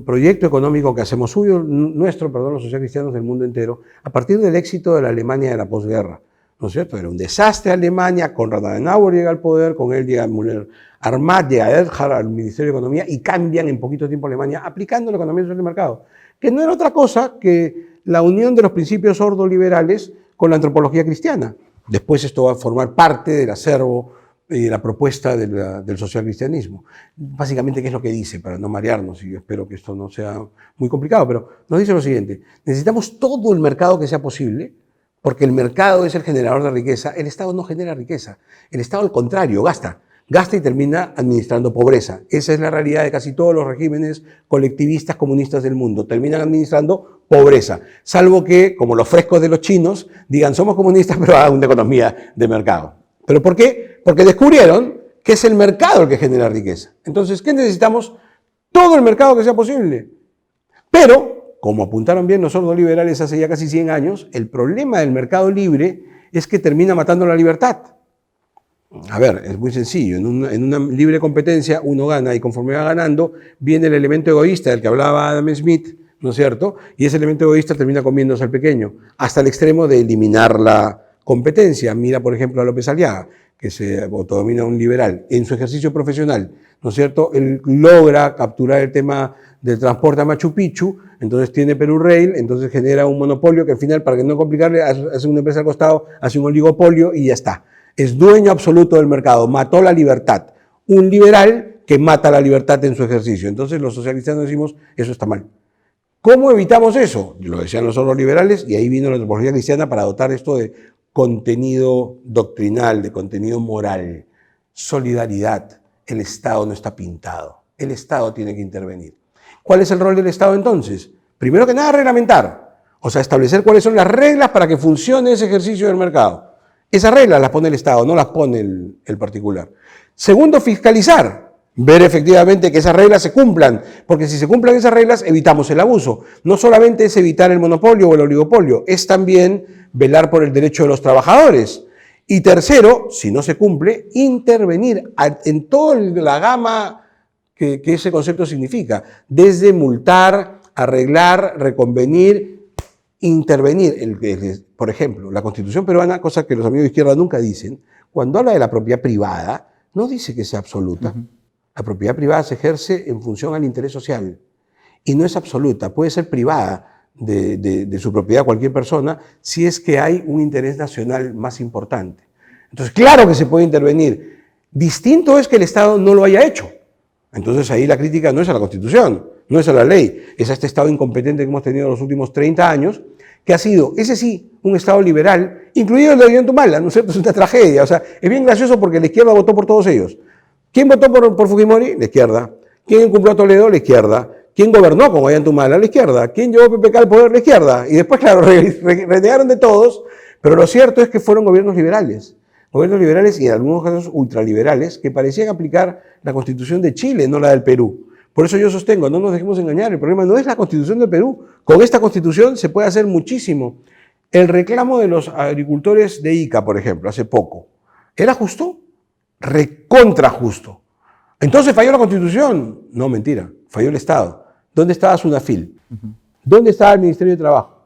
S3: proyecto económico que hacemos suyo, los socialcristianos del mundo entero, a partir del éxito de la Alemania de la posguerra. ¿No es cierto? Era un desastre Alemania, Konrad Adenauer llega al poder, con él llega Müller-Armath, llega Erhard al Ministerio de Economía y cambian en poquito tiempo Alemania aplicando la economía social de mercado, que no era otra cosa que la unión de los principios ordoliberales con la antropología cristiana. Después esto va a formar parte del acervo y de la propuesta del socialcristianismo. Básicamente, ¿qué es lo que dice? Para no marearnos, y yo espero que esto no sea muy complicado, pero nos dice lo siguiente: necesitamos todo el mercado que sea posible, porque el mercado es el generador de riqueza. El Estado no genera riqueza. El Estado, al contrario, gasta y termina administrando pobreza. Esa es la realidad de casi todos los regímenes colectivistas comunistas del mundo. Terminan administrando pobreza, salvo que, como los frescos de los chinos, digan somos comunistas pero hagan una economía de mercado. ¿Pero por qué? Porque descubrieron que es el mercado el que genera riqueza. Entonces, ¿qué necesitamos? Todo el mercado que sea posible. Pero, como apuntaron bien los ordoliberales hace ya casi 100 años, el problema del mercado libre es que termina matando la libertad. A ver, es muy sencillo. En una libre competencia uno gana y conforme va ganando viene el elemento egoísta del que hablaba Adam Smith, ¿no es cierto? Y ese elemento egoísta termina comiéndose al pequeño, hasta el extremo de eliminar la competencia. Mira, por ejemplo, a López Aliaga, que se autodomina un liberal. En su ejercicio profesional, ¿no es cierto? Él logra capturar el tema del transporte a Machu Picchu, entonces tiene Perú Rail, entonces genera un monopolio que al final, para que no complicarle, hace una empresa al costado, hace un oligopolio y ya está. Es dueño absoluto del mercado, mató la libertad. Un liberal que mata la libertad en su ejercicio. Entonces los socialistas decimos, eso está mal. ¿Cómo evitamos eso? Lo decían los otros liberales y ahí vino la antropología cristiana para dotar esto de contenido doctrinal, de contenido moral, solidaridad. El Estado no está pintado. El Estado tiene que intervenir. ¿Cuál es el rol del Estado entonces? Primero que nada, reglamentar. O sea, establecer cuáles son las reglas para que funcione ese ejercicio del mercado. Esas reglas las pone el Estado, no las pone el particular. Segundo, fiscalizar. Ver efectivamente que esas reglas se cumplan, porque si se cumplan esas reglas evitamos el abuso. No solamente es evitar el monopolio o el oligopolio, es también velar por el derecho de los trabajadores. Y tercero, si no se cumple, intervenir en toda la gama que ese concepto significa, desde multar arreglar, reconvenir, intervenir. Por ejemplo, la Constitución peruana, cosa que los amigos de izquierda nunca dicen, cuando habla de la propiedad privada, no dice que sea absoluta. La propiedad privada se ejerce en función al interés social y no es absoluta, puede ser privada de su propiedad cualquier persona si es que hay un interés nacional más importante. Entonces, claro que se puede intervenir. Distinto es que el Estado no lo haya hecho. Entonces ahí la crítica no es a la Constitución, no es a la ley, es a este Estado incompetente que hemos tenido los últimos 30 años, que ha sido, ese sí, un Estado liberal, incluido el de Ollanta, ¿no es cierto? Es una tragedia. O sea, es bien gracioso porque la izquierda votó por todos ellos. ¿Quién votó por Fujimori? La izquierda. ¿Quién cumplió a Toledo? La izquierda. ¿Quién gobernó con Ollanta? La izquierda. ¿Quién llevó a PPK al poder? La izquierda. Y después, claro, renegaron de todos, pero lo cierto es que fueron gobiernos liberales y en algunos casos ultraliberales que parecían aplicar la Constitución de Chile, no la del Perú. Por eso yo sostengo, no nos dejemos engañar, el problema no es la Constitución del Perú. Con esta Constitución se puede hacer muchísimo. El reclamo de los agricultores de Ica, por ejemplo, hace poco, ¿era justo? Recontra justo. Entonces falló la Constitución. No, mentira, falló el Estado. ¿Dónde estaba SUNAFIL? ¿Dónde estaba el Ministerio de Trabajo?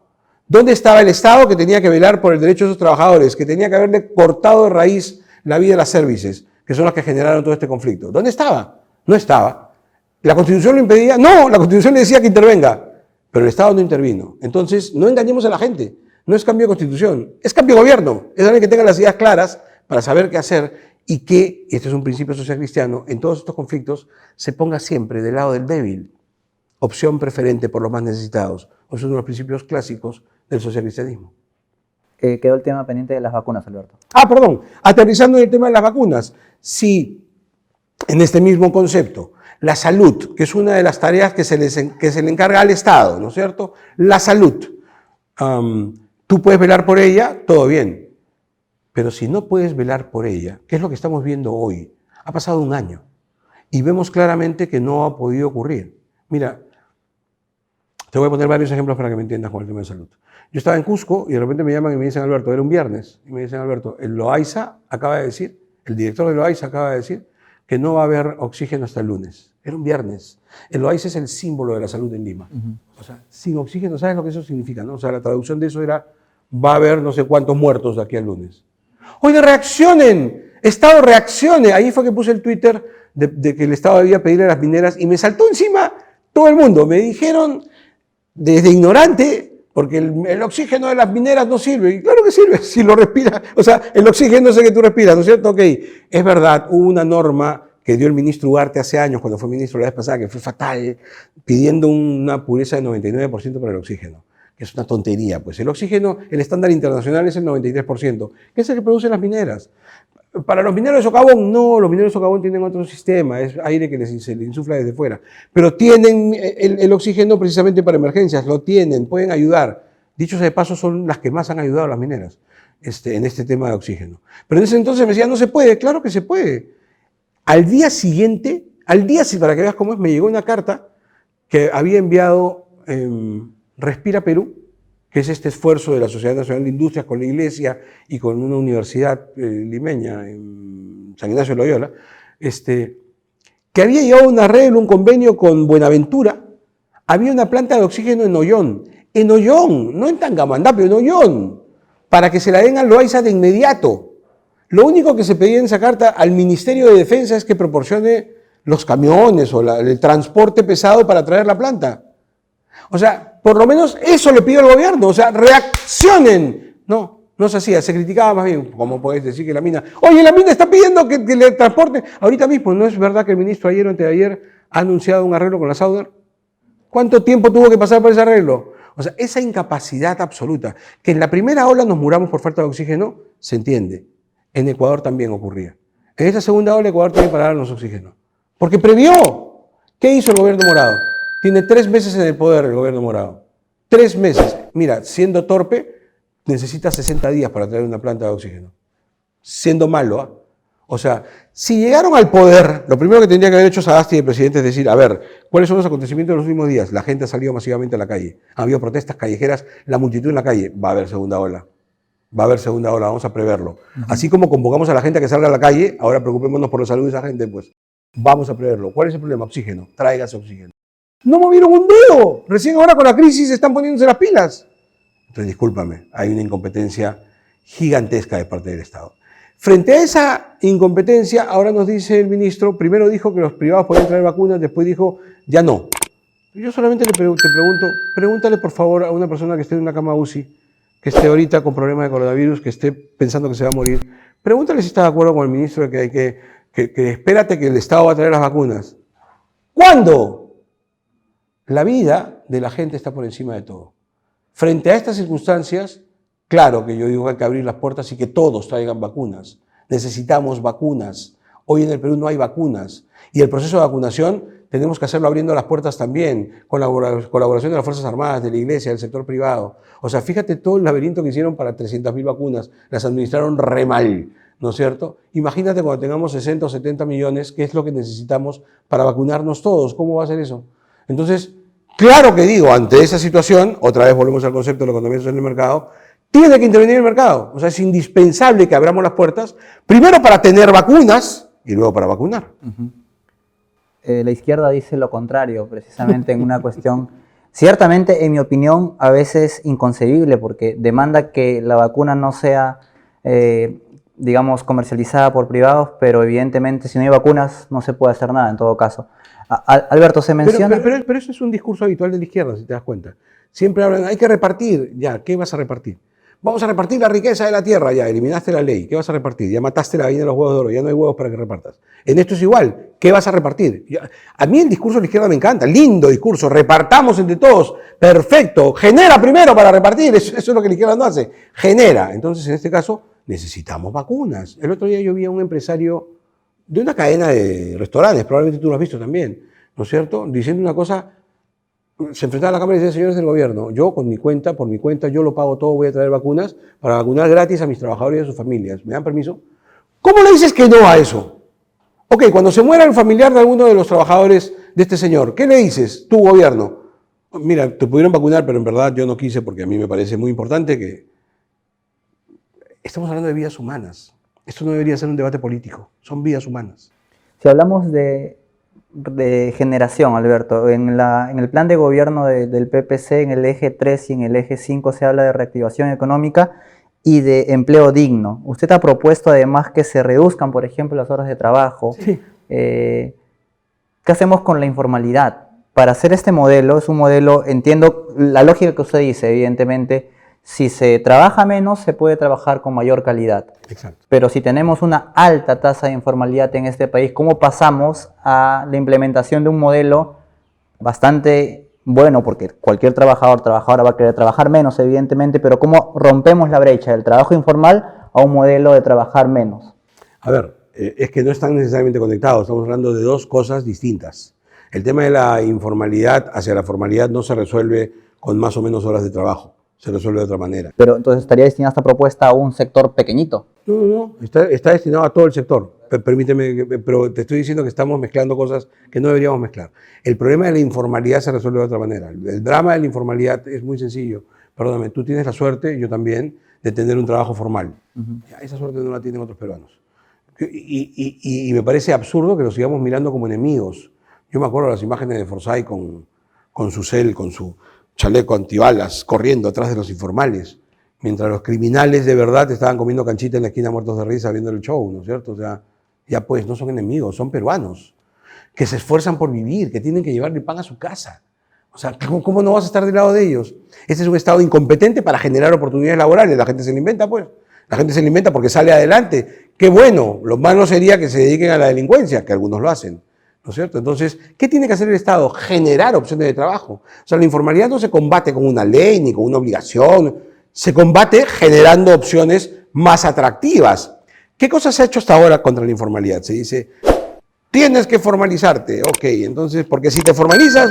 S3: ¿Dónde estaba el Estado que tenía que velar por el derecho de esos trabajadores, que tenía que haberle cortado de raíz la vida de las services, que son las que generaron todo este conflicto? ¿Dónde estaba? No estaba. ¿La Constitución lo impedía? No, la Constitución le decía que intervenga, pero el Estado no intervino. Entonces, no engañemos a la gente. No es cambio de Constitución, es cambio de gobierno. Es alguien que tenga las ideas claras para saber qué hacer y que, y este es un principio social cristiano, en todos estos conflictos se ponga siempre del lado del débil. Opción preferente por los más necesitados. Es uno de los principios clásicos del socialcristianismo.
S2: Quedó el tema pendiente de las vacunas, Alberto.
S3: Perdón. Aterrizando en el tema de las vacunas. Sí, en este mismo concepto, la salud, que es una de las tareas que se le encarga al Estado, ¿no es cierto? La salud. Tú puedes velar por ella, todo bien. Pero si no puedes velar por ella, ¿qué es lo que estamos viendo hoy? Ha pasado un año y vemos claramente que no ha podido ocurrir. Mira, te voy a poner varios ejemplos para que me entiendas con el tema de salud. Yo estaba en Cusco y de repente me llaman y me dicen, Alberto, era un viernes, y me dicen, Alberto, el Loaiza acaba de decir, el director de Loaiza acaba de decir que no va a haber oxígeno hasta el lunes. Era un viernes. El Loaiza es el símbolo de la salud en Lima. O sea, sin oxígeno, ¿sabes lo que eso significa, no? O sea, la traducción de eso era, va a haber no sé cuántos muertos de aquí al lunes. Oye, reaccionen, Estado reaccione. Ahí fue que puse el Twitter de que el Estado debía pedirle a las mineras y me saltó encima todo el mundo. Me dijeron, desde ignorante, porque el oxígeno de las mineras no sirve. Y claro que sirve, si lo respiras. O sea, el oxígeno es el que tú respiras, ¿no es cierto? Ok, es verdad, hubo una norma que dio el ministro Ugarte hace años, cuando fue ministro la vez pasada, que fue fatal, pidiendo una pureza de 99% para el oxígeno, que es una tontería. Pues el oxígeno, el estándar internacional es el 93%, que es el que producen las mineras. Para los mineros de socavón, no, los mineros de socavón tienen otro sistema, es aire que se les insufla desde fuera, pero tienen el oxígeno precisamente para emergencias, lo tienen, pueden ayudar. Dicho sea de paso, son las que más han ayudado a las mineras en este tema de oxígeno. Pero en ese entonces me decían, no se puede, claro que se puede. Al día siguiente, para que veas cómo es, me llegó una carta que había enviado Respira Perú, que es este esfuerzo de la Sociedad Nacional de Industrias con la Iglesia y con una universidad limeña, en San Ignacio de Loyola, que había llegado a un arreglo, un convenio con Buenaventura. Había una planta de oxígeno en Ollón, no en Tangamandapio, en Ollón, para que se la den al Loaiza de inmediato. Lo único que se pedía en esa carta al Ministerio de Defensa es que proporcione los camiones o el transporte pesado para traer la planta. O sea, por lo menos eso le pidió el gobierno, o sea, reaccionen. No se hacía, se criticaba más bien, ¿cómo podés decir que la mina? Oye, la mina está pidiendo que le transporten. Ahorita mismo, ¿no es verdad que el ministro ayer o anteayer ha anunciado un arreglo con la Sauder? ¿Cuánto tiempo tuvo que pasar por ese arreglo? O sea, esa incapacidad absoluta, que en la primera ola nos muramos por falta de oxígeno, se entiende. En Ecuador también ocurría. En esta segunda ola Ecuador tiene que parar los oxígenos. Porque previó. ¿Qué hizo el gobierno morado? Tiene 3 meses en el poder el gobierno morado. 3 meses. Mira, siendo torpe, necesita 60 días para traer una planta de oxígeno. Siendo malo, ¿ah? O sea, si llegaron al poder, lo primero que tendría que haber hecho Sagasti de presidente es decir, a ver, ¿cuáles son los acontecimientos de los últimos días? La gente ha salido masivamente a la calle. Ha habido protestas callejeras, la multitud en la calle. Va a haber segunda ola. Vamos a preverlo. Así como convocamos a la gente a que salga a la calle, ahora preocupémonos por la salud de esa gente, pues vamos a preverlo. ¿Cuál es el problema? Oxígeno. Tráigase oxígeno. No movieron un dedo. Recién ahora con la crisis están poniéndose las pilas. Entonces, discúlpame, hay una incompetencia gigantesca de parte del Estado. Frente a esa incompetencia, ahora nos dice el ministro, primero dijo que los privados podían traer vacunas, después dijo, ya no. Yo solamente te pregunto, pregúntale por favor a una persona que esté en una cama UCI, que esté ahorita con problemas de coronavirus, que esté pensando que se va a morir, pregúntale si está de acuerdo con el ministro de que espérate que el Estado va a traer las vacunas. ¿Cuándo? La vida de la gente está por encima de todo. Frente a estas circunstancias, claro que yo digo que hay que abrir las puertas y que todos traigan vacunas. Necesitamos vacunas. Hoy en el Perú no hay vacunas. Y el proceso de vacunación tenemos que hacerlo abriendo las puertas también, con la colaboración de las Fuerzas Armadas, de la Iglesia, del sector privado. O sea, fíjate todo el laberinto que hicieron para 300.000 vacunas. Las administraron re mal, ¿no es cierto? Imagínate cuando tengamos 60 o 70 millones, ¿qué es lo que necesitamos para vacunarnos todos? ¿Cómo va a ser eso? Entonces, claro que digo, ante esa situación, otra vez volvemos al concepto de la economía social del mercado, tiene que intervenir el mercado. O sea, es indispensable que abramos las puertas, primero para tener vacunas y luego para vacunar.
S2: La izquierda dice lo contrario, precisamente en una cuestión, ciertamente, en mi opinión, a veces inconcebible, porque demanda que la vacuna no sea, digamos, comercializada por privados, pero evidentemente si no hay vacunas no se puede hacer nada en todo caso. Alberto, se menciona...
S3: Pero eso es un discurso habitual de la izquierda, si te das cuenta. Siempre hablan, hay que repartir. Ya, ¿qué vas a repartir? Vamos a repartir la riqueza de la tierra. Ya, eliminaste la ley. ¿Qué vas a repartir? Ya mataste la gallina de los huevos de oro. Ya no hay huevos para que repartas. En esto es igual. ¿Qué vas a repartir? Ya, a mí el discurso de la izquierda me encanta. Lindo discurso. Repartamos entre todos. Perfecto. Genera primero para repartir. Eso es lo que la izquierda no hace. Genera. Entonces, en este caso, necesitamos vacunas. El otro día yo vi a un empresario de una cadena de restaurantes, probablemente tú lo has visto también, ¿no es cierto?, diciendo una cosa, se enfrentaba a la Cámara y decía, señores del gobierno, yo por mi cuenta, yo lo pago todo, voy a traer vacunas para vacunar gratis a mis trabajadores y a sus familias. ¿Me dan permiso? ¿Cómo le dices que no a eso? Ok, cuando se muera el familiar de alguno de los trabajadores de este señor, ¿qué le dices, tu gobierno? Mira, te pudieron vacunar, pero en verdad yo no quise porque a mí me parece muy importante que... Estamos hablando de vidas humanas. Esto no debería ser un debate político, son vidas humanas.
S2: Si hablamos de generación, Alberto, en el plan de gobierno del PPC, en el eje 3 y en el eje 5 se habla de reactivación económica y de empleo digno. Usted ha propuesto además que se reduzcan, por ejemplo, las horas de trabajo.
S3: Sí.
S2: ¿Qué hacemos con la informalidad? Para hacer este modelo, es un modelo, entiendo la lógica que usted dice, evidentemente, si se trabaja menos, se puede trabajar con mayor calidad.
S3: Exacto.
S2: Pero si tenemos una alta tasa de informalidad en este país, ¿cómo pasamos a la implementación de un modelo bastante bueno? Porque cualquier trabajadora va a querer trabajar menos, evidentemente, pero ¿cómo rompemos la brecha del trabajo informal a un modelo de trabajar menos?
S3: A ver, es que no están necesariamente conectados, estamos hablando de dos cosas distintas. El tema de la informalidad hacia la formalidad no se resuelve con más o menos horas de trabajo. Se resuelve de otra manera.
S2: Pero entonces estaría destinada esta propuesta a un sector pequeñito.
S3: No, está destinado a todo el sector. Permíteme, pero te estoy diciendo que estamos mezclando cosas que no deberíamos mezclar. El problema de la informalidad se resuelve de otra manera. El drama de la informalidad es muy sencillo. Perdóname, tú tienes la suerte, yo también, de tener un trabajo formal. Esa suerte no la tienen otros peruanos. Y me parece absurdo que los sigamos mirando como enemigos. Yo me acuerdo de las imágenes de Forsyth con su cel, con su chaleco antibalas, corriendo atrás de los informales, mientras los criminales de verdad estaban comiendo canchita en la esquina muertos de risa viendo el show, ¿no es cierto? O sea, ya pues, no son enemigos, son peruanos, que se esfuerzan por vivir, que tienen que llevarle pan a su casa. O sea, ¿cómo no vas a estar del lado de ellos? Este es un Estado incompetente para generar oportunidades laborales, la gente se lo inventa, pues. La gente se lo inventa porque sale adelante. Qué bueno, lo malo sería que se dediquen a la delincuencia, que algunos lo hacen. ¿No es cierto? Entonces, ¿qué tiene que hacer el Estado? Generar opciones de trabajo. O sea, la informalidad no se combate con una ley ni con una obligación, se combate generando opciones más atractivas. ¿Qué cosas se ha hecho hasta ahora contra la informalidad? Se dice, tienes que formalizarte. Ok, entonces, porque si te formalizas,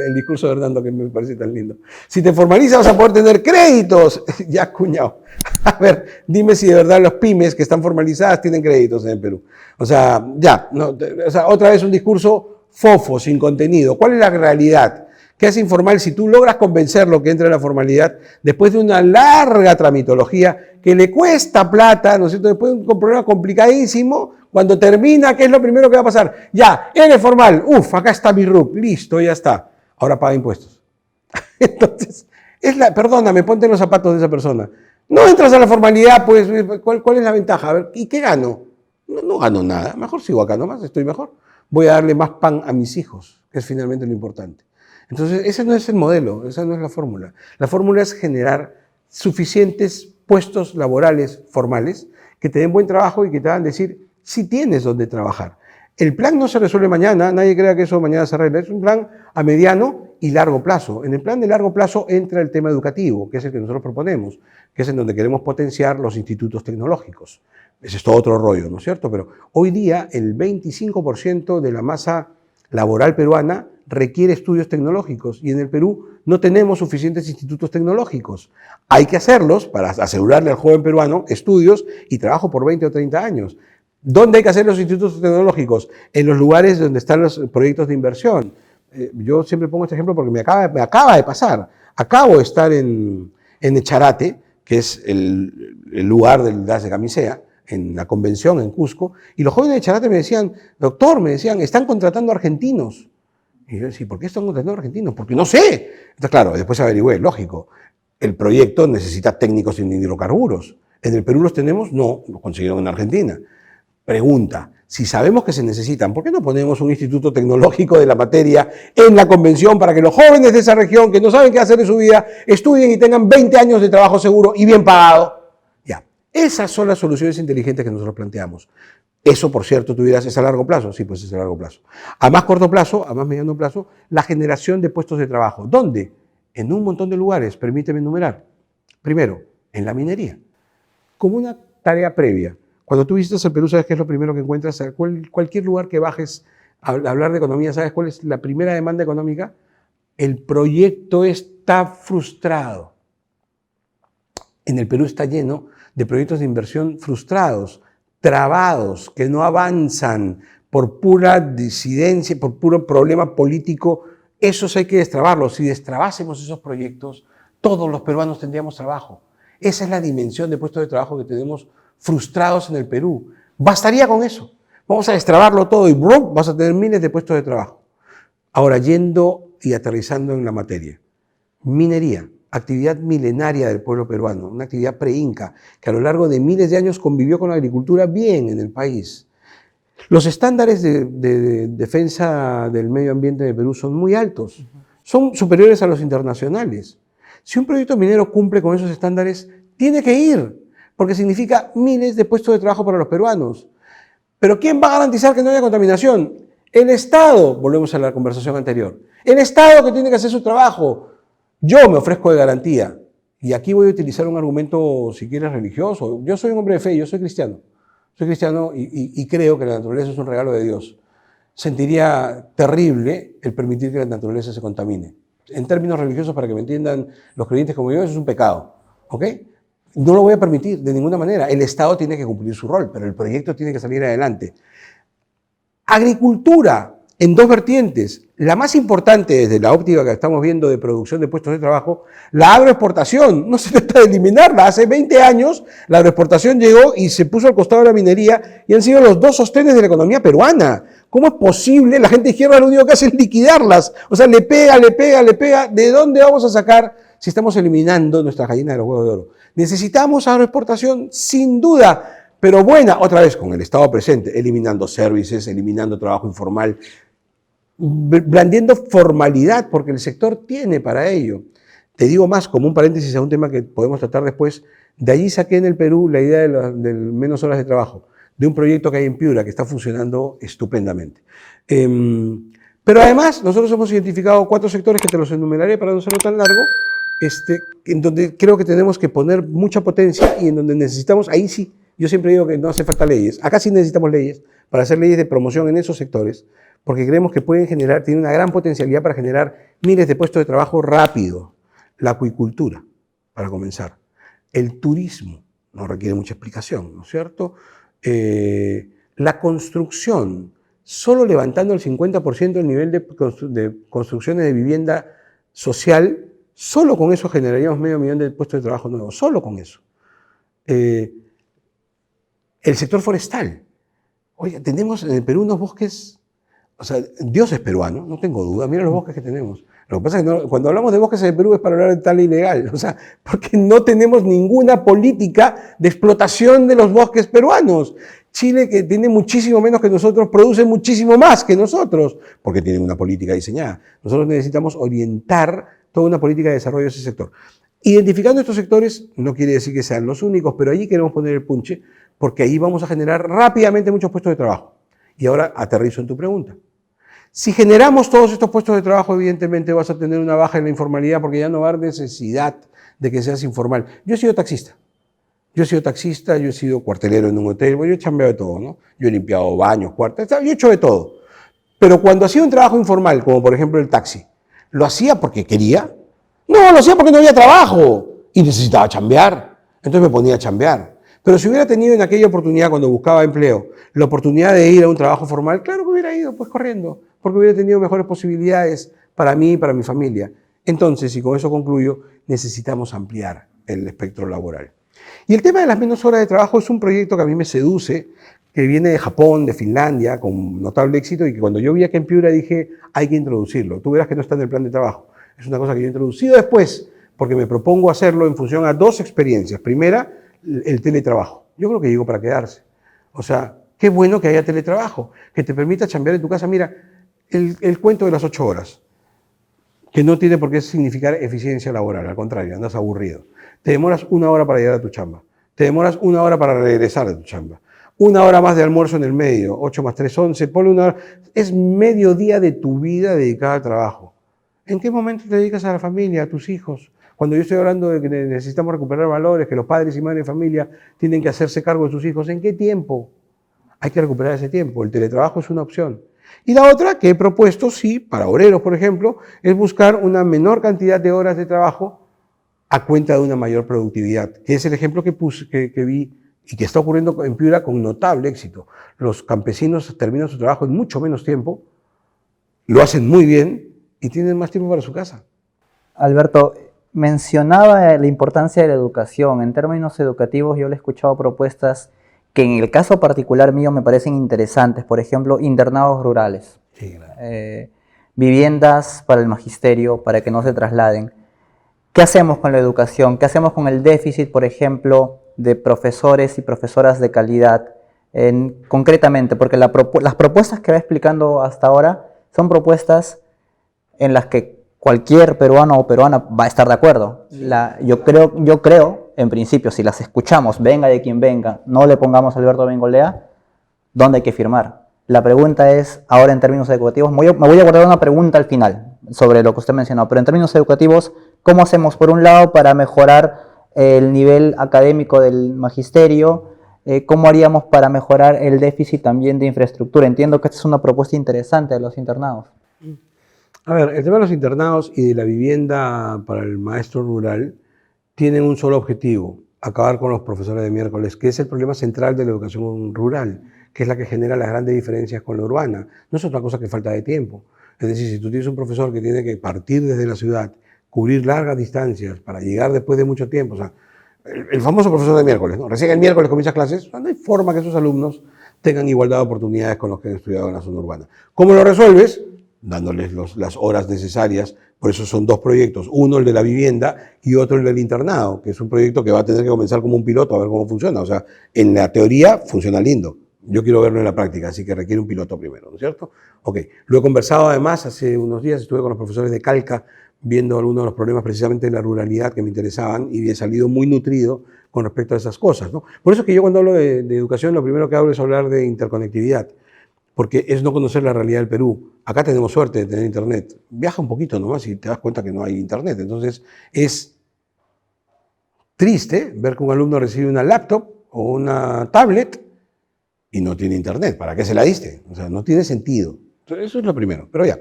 S3: el discurso de Hernando que me parece tan lindo, si te formalizas vas a poder tener créditos. Ya, cuñado. A ver, dime si de verdad las pymes que están formalizadas tienen créditos en el Perú. O sea, ya, no, o sea, otra vez un discurso fofo, sin contenido. ¿Cuál es la realidad? ¿Qué hace informal si tú logras convencerlo que entre en la formalidad después de una larga tramitología que le cuesta plata, ¿no es cierto? Después de un problema complicadísimo, cuando termina, ¿qué es lo primero que va a pasar? Ya, eres formal, acá está mi RUC, listo, ya está. ahora paga impuestos. Entonces, perdóname, ponte en los zapatos de esa persona. No entras a la formalidad, pues, ¿cuál es la ventaja? A ver, ¿y qué gano? No gano nada, mejor sigo acá nomás, estoy mejor. Voy a darle más pan a mis hijos, que es finalmente lo importante. Entonces, ese no es el modelo, esa no es la fórmula. La fórmula es generar suficientes puestos laborales formales que te den buen trabajo y que te hagan decir si tienes donde trabajar. El plan no se resuelve mañana, nadie crea que eso mañana se arregla, es un plan a mediano y largo plazo. En el plan de largo plazo entra el tema educativo, que es el que nosotros proponemos, que es en donde queremos potenciar los institutos tecnológicos. Ese es todo otro rollo, ¿no es cierto? Pero hoy día el 25% de la masa laboral peruana requiere estudios tecnológicos y en el Perú no tenemos suficientes institutos tecnológicos. Hay que hacerlos para asegurarle al joven peruano estudios y trabajo por 20 o 30 años. ¿Dónde hay que hacer los institutos tecnológicos? En los lugares donde están los proyectos de inversión. Yo siempre pongo este ejemplo porque me acaba de pasar. Acabo de estar en Echarate, que es el lugar del DAS de Camisea, en la convención en Cusco, y los jóvenes de Echarate me decían, doctor, me decían, están contratando argentinos. Y yo decía, ¿por qué están contratando argentinos? Porque no sé. Entonces, claro, después averigüé, lógico, el proyecto necesita técnicos en hidrocarburos. ¿En el Perú los tenemos? No, los consiguieron en Argentina. Pregunta, si sabemos que se necesitan, ¿por qué no ponemos un instituto tecnológico de la materia en la convención para que los jóvenes de esa región que no saben qué hacer de su vida estudien y tengan 20 años de trabajo seguro y bien pagado? Ya, esas son las soluciones inteligentes que nosotros planteamos. Eso, por cierto, tú dirás, ¿es a largo plazo? Sí, pues es a largo plazo. A más corto plazo, a más mediano plazo, la generación de puestos de trabajo. ¿Dónde? En un montón de lugares, permíteme enumerar. Primero, en la minería. Como una tarea previa. Cuando tú visitas el Perú, ¿sabes qué es lo primero que encuentras? Cualquier lugar que bajes a hablar de economía, ¿sabes cuál es la primera demanda económica? El proyecto está frustrado. En el Perú está lleno de proyectos de inversión frustrados, trabados, que no avanzan por pura disidencia, por puro problema político. Esos hay que destrabarlos. Si destrabásemos esos proyectos, todos los peruanos tendríamos trabajo. Esa es la dimensión de puestos de trabajo que tenemos frustrados en el Perú. Bastaría con eso. Vamos a destrabarlo todo y ¡brum!, vas a tener miles de puestos de trabajo. Ahora, yendo y aterrizando en la materia. Minería, actividad milenaria del pueblo peruano, una actividad pre-inca que a lo largo de miles de años convivió con la agricultura bien en el país. Los estándares de defensa del medio ambiente de Perú son muy altos, son superiores a los internacionales. Si un proyecto minero cumple con esos estándares, tiene que ir, porque significa miles de puestos de trabajo para los peruanos. Pero ¿quién va a garantizar que no haya contaminación? El Estado, volvemos a la conversación anterior. El Estado que tiene que hacer su trabajo. Yo me ofrezco de garantía. Y aquí voy a utilizar un argumento, si quieres, religioso. Yo soy un hombre de fe, yo soy cristiano. Soy cristiano y creo que la naturaleza es un regalo de Dios. Sentiría terrible el permitir que la naturaleza se contamine. En términos religiosos, para que me entiendan los creyentes como yo, eso es un pecado. ¿Ok? No lo voy a permitir de ninguna manera. El Estado tiene que cumplir su rol, pero el proyecto tiene que salir adelante. Agricultura, en dos vertientes. La más importante desde la óptica que estamos viendo de producción de puestos de trabajo, la agroexportación. No se trata de eliminarla. Hace 20 años la agroexportación llegó y se puso al costado de la minería y han sido los dos sostenes de la economía peruana. ¿Cómo es posible? La gente izquierda lo único que hace es liquidarlas. O sea, le pega. ¿De dónde vamos a sacar si estamos eliminando nuestra gallina de los huevos de oro? Necesitamos agroexportación, sin duda, pero buena, otra vez con el Estado presente, eliminando services, eliminando trabajo informal, blandiendo formalidad, porque el sector tiene para ello. Te digo más, como un paréntesis a un tema que podemos tratar después, de allí saqué en el Perú la idea de menos horas de trabajo, de un proyecto que hay en Piura que está funcionando estupendamente. Pero además, nosotros hemos identificado 4 sectores que te los enumeraré para no serlo tan largo, en donde creo que tenemos que poner mucha potencia y en donde necesitamos, ahí sí, yo siempre digo que no hace falta leyes, acá sí necesitamos leyes para hacer leyes de promoción en esos sectores, porque creemos que pueden generar, tienen una gran potencialidad para generar miles de puestos de trabajo rápido. La acuicultura, para comenzar. El turismo, no requiere mucha explicación, ¿no es cierto? La construcción, solo levantando el 50% del nivel de construcciones de vivienda social, solo con eso generaríamos 500.000 de puestos de trabajo nuevos, solo con eso. El sector forestal. Oye, tenemos en el Perú unos bosques, o sea, Dios es peruano, no tengo duda, mira los bosques que tenemos. Lo que pasa es que cuando hablamos de bosques en el Perú es para hablar de tal ilegal, o sea, porque no tenemos ninguna política de explotación de los bosques peruanos. Chile, que tiene muchísimo menos que nosotros, produce muchísimo más que nosotros, porque tiene una política diseñada. Nosotros necesitamos orientar toda una política de desarrollo de ese sector. Identificando estos sectores, no quiere decir que sean los únicos, pero allí queremos poner el punche, porque ahí vamos a generar rápidamente muchos puestos de trabajo. Y ahora aterrizo en tu pregunta. Si generamos todos estos puestos de trabajo, evidentemente vas a tener una baja en la informalidad, porque ya no va a haber necesidad de que seas informal. Yo he sido taxista. Yo he sido cuartelero en un hotel, yo he chambeado de todo, ¿no? Yo he limpiado baños, cuartos, yo he hecho de todo. Pero cuando hacía un trabajo informal, como por ejemplo el taxi, ¿lo hacía porque quería? No, lo hacía porque no había trabajo y necesitaba chambear. Entonces me ponía a chambear. Pero si hubiera tenido en aquella oportunidad, cuando buscaba empleo, la oportunidad de ir a un trabajo formal, claro que hubiera ido, pues corriendo, porque hubiera tenido mejores posibilidades para mí y para mi familia. Entonces, y con eso concluyo, necesitamos ampliar el espectro laboral. Y el tema de las menos horas de trabajo es un proyecto que a mí me seduce, que viene de Japón, de Finlandia, con notable éxito, y que cuando yo vi aquí en Piura dije, hay que introducirlo. Tú verás que no está en el plan de trabajo. Es una cosa que yo he introducido después, porque me propongo hacerlo en función a dos experiencias. Primera, el teletrabajo. Yo creo que llegó para quedarse. O sea, qué bueno que haya teletrabajo, que te permita chambear en tu casa. Mira, el cuento de las 8 horas, que no tiene por qué significar eficiencia laboral, al contrario, andas aburrido. Te demoras 1 hora para llegar a tu chamba, te demoras 1 hora para regresar a tu chamba, 1 hora más de almuerzo en el medio, 8 más 3, 11, ponle 1 hora. Es medio día de tu vida dedicada al trabajo. ¿En qué momento te dedicas a la familia, a tus hijos? Cuando yo estoy hablando de que necesitamos recuperar valores, que los padres y madres de familia tienen que hacerse cargo de sus hijos, ¿en qué tiempo? Hay que recuperar ese tiempo. El teletrabajo es una opción. Y la otra que he propuesto, sí, para obreros, por ejemplo, es buscar una menor cantidad de horas de trabajo a cuenta de una mayor productividad, que es el ejemplo que vi y que está ocurriendo en Piura con notable éxito. Los campesinos terminan su trabajo en mucho menos tiempo, lo hacen muy bien y tienen más tiempo para su casa.
S2: Alberto, mencionaba la importancia de la educación. En términos educativos, yo le he escuchado propuestas que en el caso particular mío me parecen interesantes. Por ejemplo, internados rurales,
S3: Sí, claro.
S2: viviendas para el magisterio, para que no se trasladen. ¿Qué hacemos con la educación? ¿Qué hacemos con el déficit, por ejemplo, de profesores y profesoras de calidad? Concretamente, porque las propuestas que va explicando hasta ahora son propuestas en las que cualquier peruano o peruana va a estar de acuerdo. Yo creo, en principio, si las escuchamos, venga de quien venga, no le pongamos a Alberto Bengolea, ¿dónde hay que firmar? La pregunta es, ahora en términos educativos, me voy a guardar una pregunta al final sobre lo que usted mencionó, pero en términos educativos, ¿cómo hacemos, por un lado, para mejorar el nivel académico del magisterio? ¿Cómo haríamos para mejorar el déficit también de infraestructura? Entiendo que esta es una propuesta interesante de los internados.
S3: A ver, el tema de los internados y de la vivienda para el maestro rural tienen un solo objetivo, acabar con los profesores de miércoles, que es el problema central de la educación rural, que es la que genera las grandes diferencias con la urbana. No es otra cosa que falta de tiempo. Es decir, si tú tienes un profesor que tiene que partir desde la ciudad, cubrir largas distancias para llegar después de mucho tiempo, o sea, el famoso profesor de miércoles, ¿no? Recién el miércoles comienza clases, no hay forma que esos alumnos tengan igualdad de oportunidades con los que han estudiado en la zona urbana. ¿Cómo lo resuelves? Dándoles las horas necesarias. Por eso son dos proyectos, uno el de la vivienda y otro el del internado, que es un proyecto que va a tener que comenzar como un piloto a ver cómo funciona. O sea, en la teoría funciona lindo. Yo quiero verlo en la práctica, así que requiere un piloto primero, ¿no es cierto? Ok, lo he conversado además, hace unos días estuve con los profesores de Calca viendo algunos de los problemas precisamente de la ruralidad que me interesaban y he salido muy nutrido con respecto a esas cosas, ¿no? Por eso es que yo cuando hablo de educación lo primero que hablo es hablar de interconectividad, porque es no conocer la realidad del Perú. Acá tenemos suerte de tener internet. Viaja un poquito nomás y te das cuenta que no hay internet. Entonces es triste ver que un alumno recibe una laptop o una tablet y no tiene internet. ¿Para qué se la diste? O sea, no tiene sentido. Eso es lo primero. Pero ya.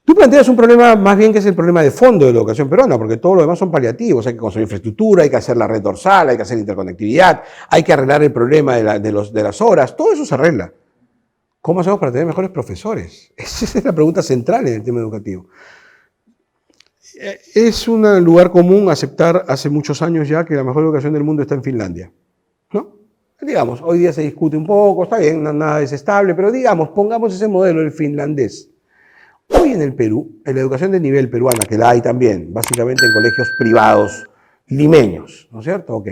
S3: Tú planteas un problema más bien que es el problema de fondo de la educación peruana, porque todo lo demás son paliativos. Hay que construir infraestructura, hay que hacer la red dorsal, hay que hacer interconectividad, hay que arreglar el problema de las horas. Todo eso se arregla. ¿Cómo hacemos para tener mejores profesores? Esa es la pregunta central en el tema educativo. Es un lugar común aceptar hace muchos años ya que la mejor educación del mundo está en Finlandia, ¿no? Digamos, hoy día se discute un poco, está bien, nada es estable, pero digamos, pongamos ese modelo, el finlandés. Hoy en el Perú, en la educación de nivel peruana, que la hay también, básicamente en colegios privados limeños, ¿no es cierto? Ok.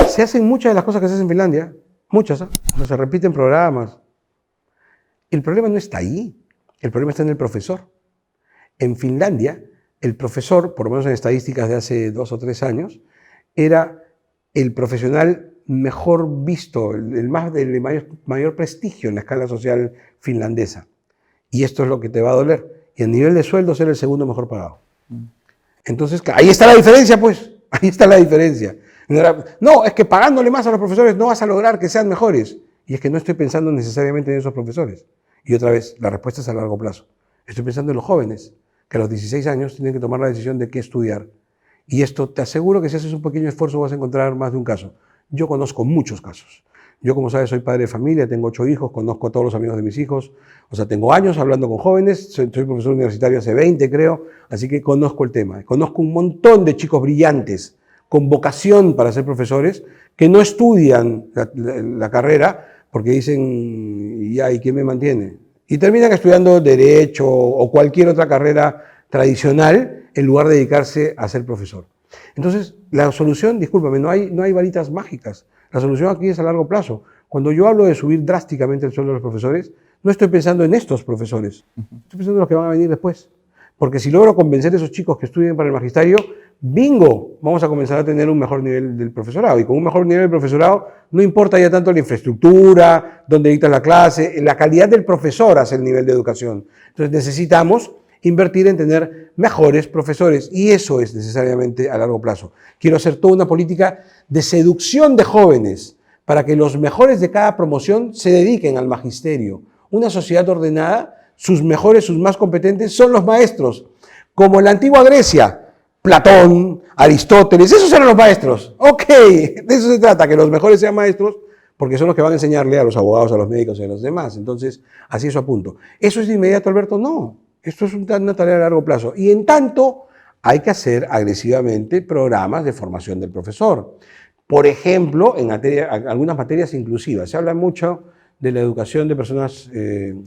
S3: Se hacen muchas de las cosas que se hacen en Finlandia, muchas, ¿eh? No se repiten programas. El problema no está ahí, el problema está en el profesor. En Finlandia, el profesor, por lo menos en estadísticas de hace 2 o 3 años, era el profesional mejor visto, el más de mayor prestigio en la escala social finlandesa. Y esto es lo que te va a doler. Y a nivel de sueldos era el segundo mejor pagado. Entonces, ahí está la diferencia, pues. Ahí está la diferencia. No, es que pagándole más a los profesores no vas a lograr que sean mejores. Y es que no estoy pensando necesariamente en esos profesores. Y otra vez, la respuesta es a largo plazo. Estoy pensando en los jóvenes, que a los 16 años tienen que tomar la decisión de qué estudiar. Y esto te aseguro que si haces un pequeño esfuerzo vas a encontrar más de un caso. Yo conozco muchos casos. Yo, como sabes, soy padre de familia, tengo 8 hijos, conozco a todos los amigos de mis hijos. O sea, tengo años hablando con jóvenes, soy profesor universitario hace 20, creo, así que conozco el tema. Conozco un montón de chicos brillantes, con vocación para ser profesores, que no estudian la carrera porque dicen, ya, ¿y quién me mantiene? Y terminan estudiando Derecho o cualquier otra carrera tradicional en lugar de dedicarse a ser profesor. Entonces, la solución, discúlpame, no hay varitas mágicas. La solución aquí es a largo plazo. Cuando yo hablo de subir drásticamente el sueldo de los profesores, no estoy pensando en estos profesores, estoy pensando en los que van a venir después. Porque si logro convencer a esos chicos que estudien para el magisterio, ¡bingo! Vamos a comenzar a tener un mejor nivel del profesorado. Y con un mejor nivel del profesorado, no importa ya tanto la infraestructura, dónde dictas la clase, la calidad del profesor hace el nivel de educación. Entonces necesitamos invertir en tener mejores profesores, y eso es necesariamente a largo plazo. Quiero hacer toda una política de seducción de jóvenes para que los mejores de cada promoción se dediquen al magisterio. Una sociedad ordenada, sus mejores, sus más competentes son los maestros, como en la antigua Grecia, Platón, Aristóteles, esos eran los maestros. Ok, de eso se trata, que los mejores sean maestros, porque son los que van a enseñarle a los abogados, a los médicos y a los demás. Entonces, así eso apunto. ¿Eso es de inmediato, Alberto? No. Esto es una tarea a largo plazo. Y en tanto, hay que hacer agresivamente programas de formación del profesor. Por ejemplo, en algunas materias inclusivas. Se habla mucho de la educación de personas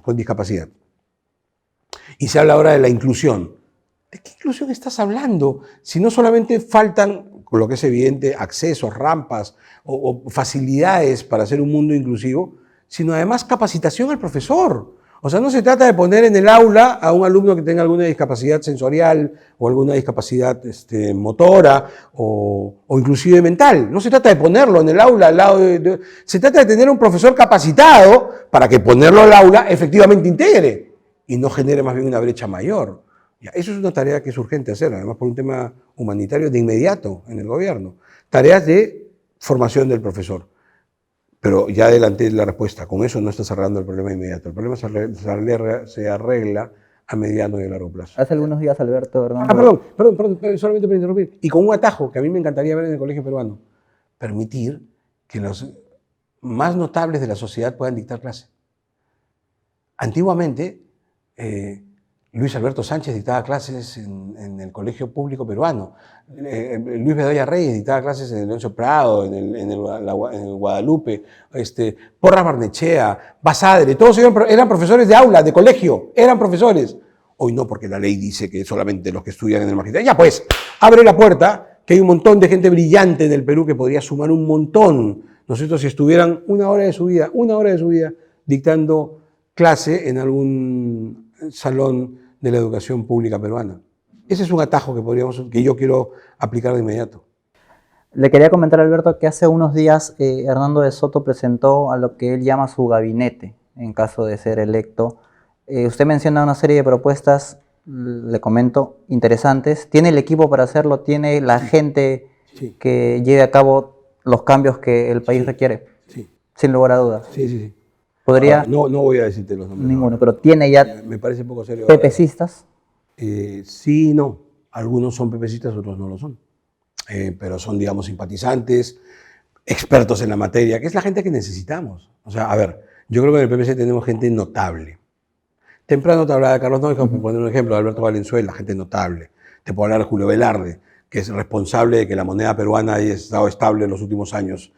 S3: con discapacidad. Y se habla ahora de la inclusión. ¿De qué inclusión estás hablando? Si no solamente faltan, con lo que es evidente, accesos, rampas o facilidades para hacer un mundo inclusivo, sino además capacitación al profesor. O sea, no se trata de poner en el aula a un alumno que tenga alguna discapacidad sensorial o alguna discapacidad motora o inclusive mental. No se trata de ponerlo en el aula al lado se trata de tener un profesor capacitado para que ponerlo al aula efectivamente integre y no genere más bien una brecha mayor. Eso es una tarea que es urgente hacer, además por un tema humanitario de inmediato en el gobierno. Tareas de formación del profesor. Pero ya adelanté la respuesta, con eso no está cerrando el problema inmediato. El problema se arregla a mediano y a largo plazo.
S2: Hace algunos días, Alberto Hernando...
S3: Perdón, solamente para interrumpir. Y con un atajo que a mí me encantaría ver en el colegio peruano. Permitir que los más notables de la sociedad puedan dictar clase. Antiguamente, Luis Alberto Sánchez dictaba clases en el colegio público peruano. Luis Bedoya Reyes dictaba clases en el Leoncio Prado, en el Guadalupe, Porras Barnechea, Basadre, todos eran profesores de aula, de colegio, eran profesores. Hoy no, porque la ley dice que solamente los que estudian en el magisterio. Ya pues, abre la puerta, que hay un montón de gente brillante en el Perú que podría sumar un montón, nosotros si estuvieran una hora de su vida, dictando clase en algún salón de la educación pública peruana. Ese es un atajo que yo quiero aplicar de inmediato.
S2: Le quería comentar, Alberto, que hace unos días Hernando de Soto presentó a lo que él llama su gabinete, en caso de ser electo. Usted menciona una serie de propuestas, le comento, interesantes. ¿Tiene el equipo para hacerlo? ¿Tiene la gente que lleve a cabo los cambios que el país requiere?
S3: Sí.
S2: Sin lugar a dudas.
S3: Sí.
S2: ¿Podría?
S3: Ahora, no voy a decirte los nombres.
S2: Ninguno, pero ¿tiene ya
S3: me parece poco serio.
S2: PPcistas?
S3: Sí y no. Algunos son PPcistas, otros no lo son. Pero son, digamos, simpatizantes, expertos en la materia, que es la gente que necesitamos. O sea, a ver, yo creo que en el PPC tenemos gente notable. Temprano te hablaba de Carlos Neuhaus, por poner un ejemplo, de Alberto Valenzuela, gente notable. Te puedo hablar de Julio Velarde, que es responsable de que la moneda peruana haya estado estable en los últimos años.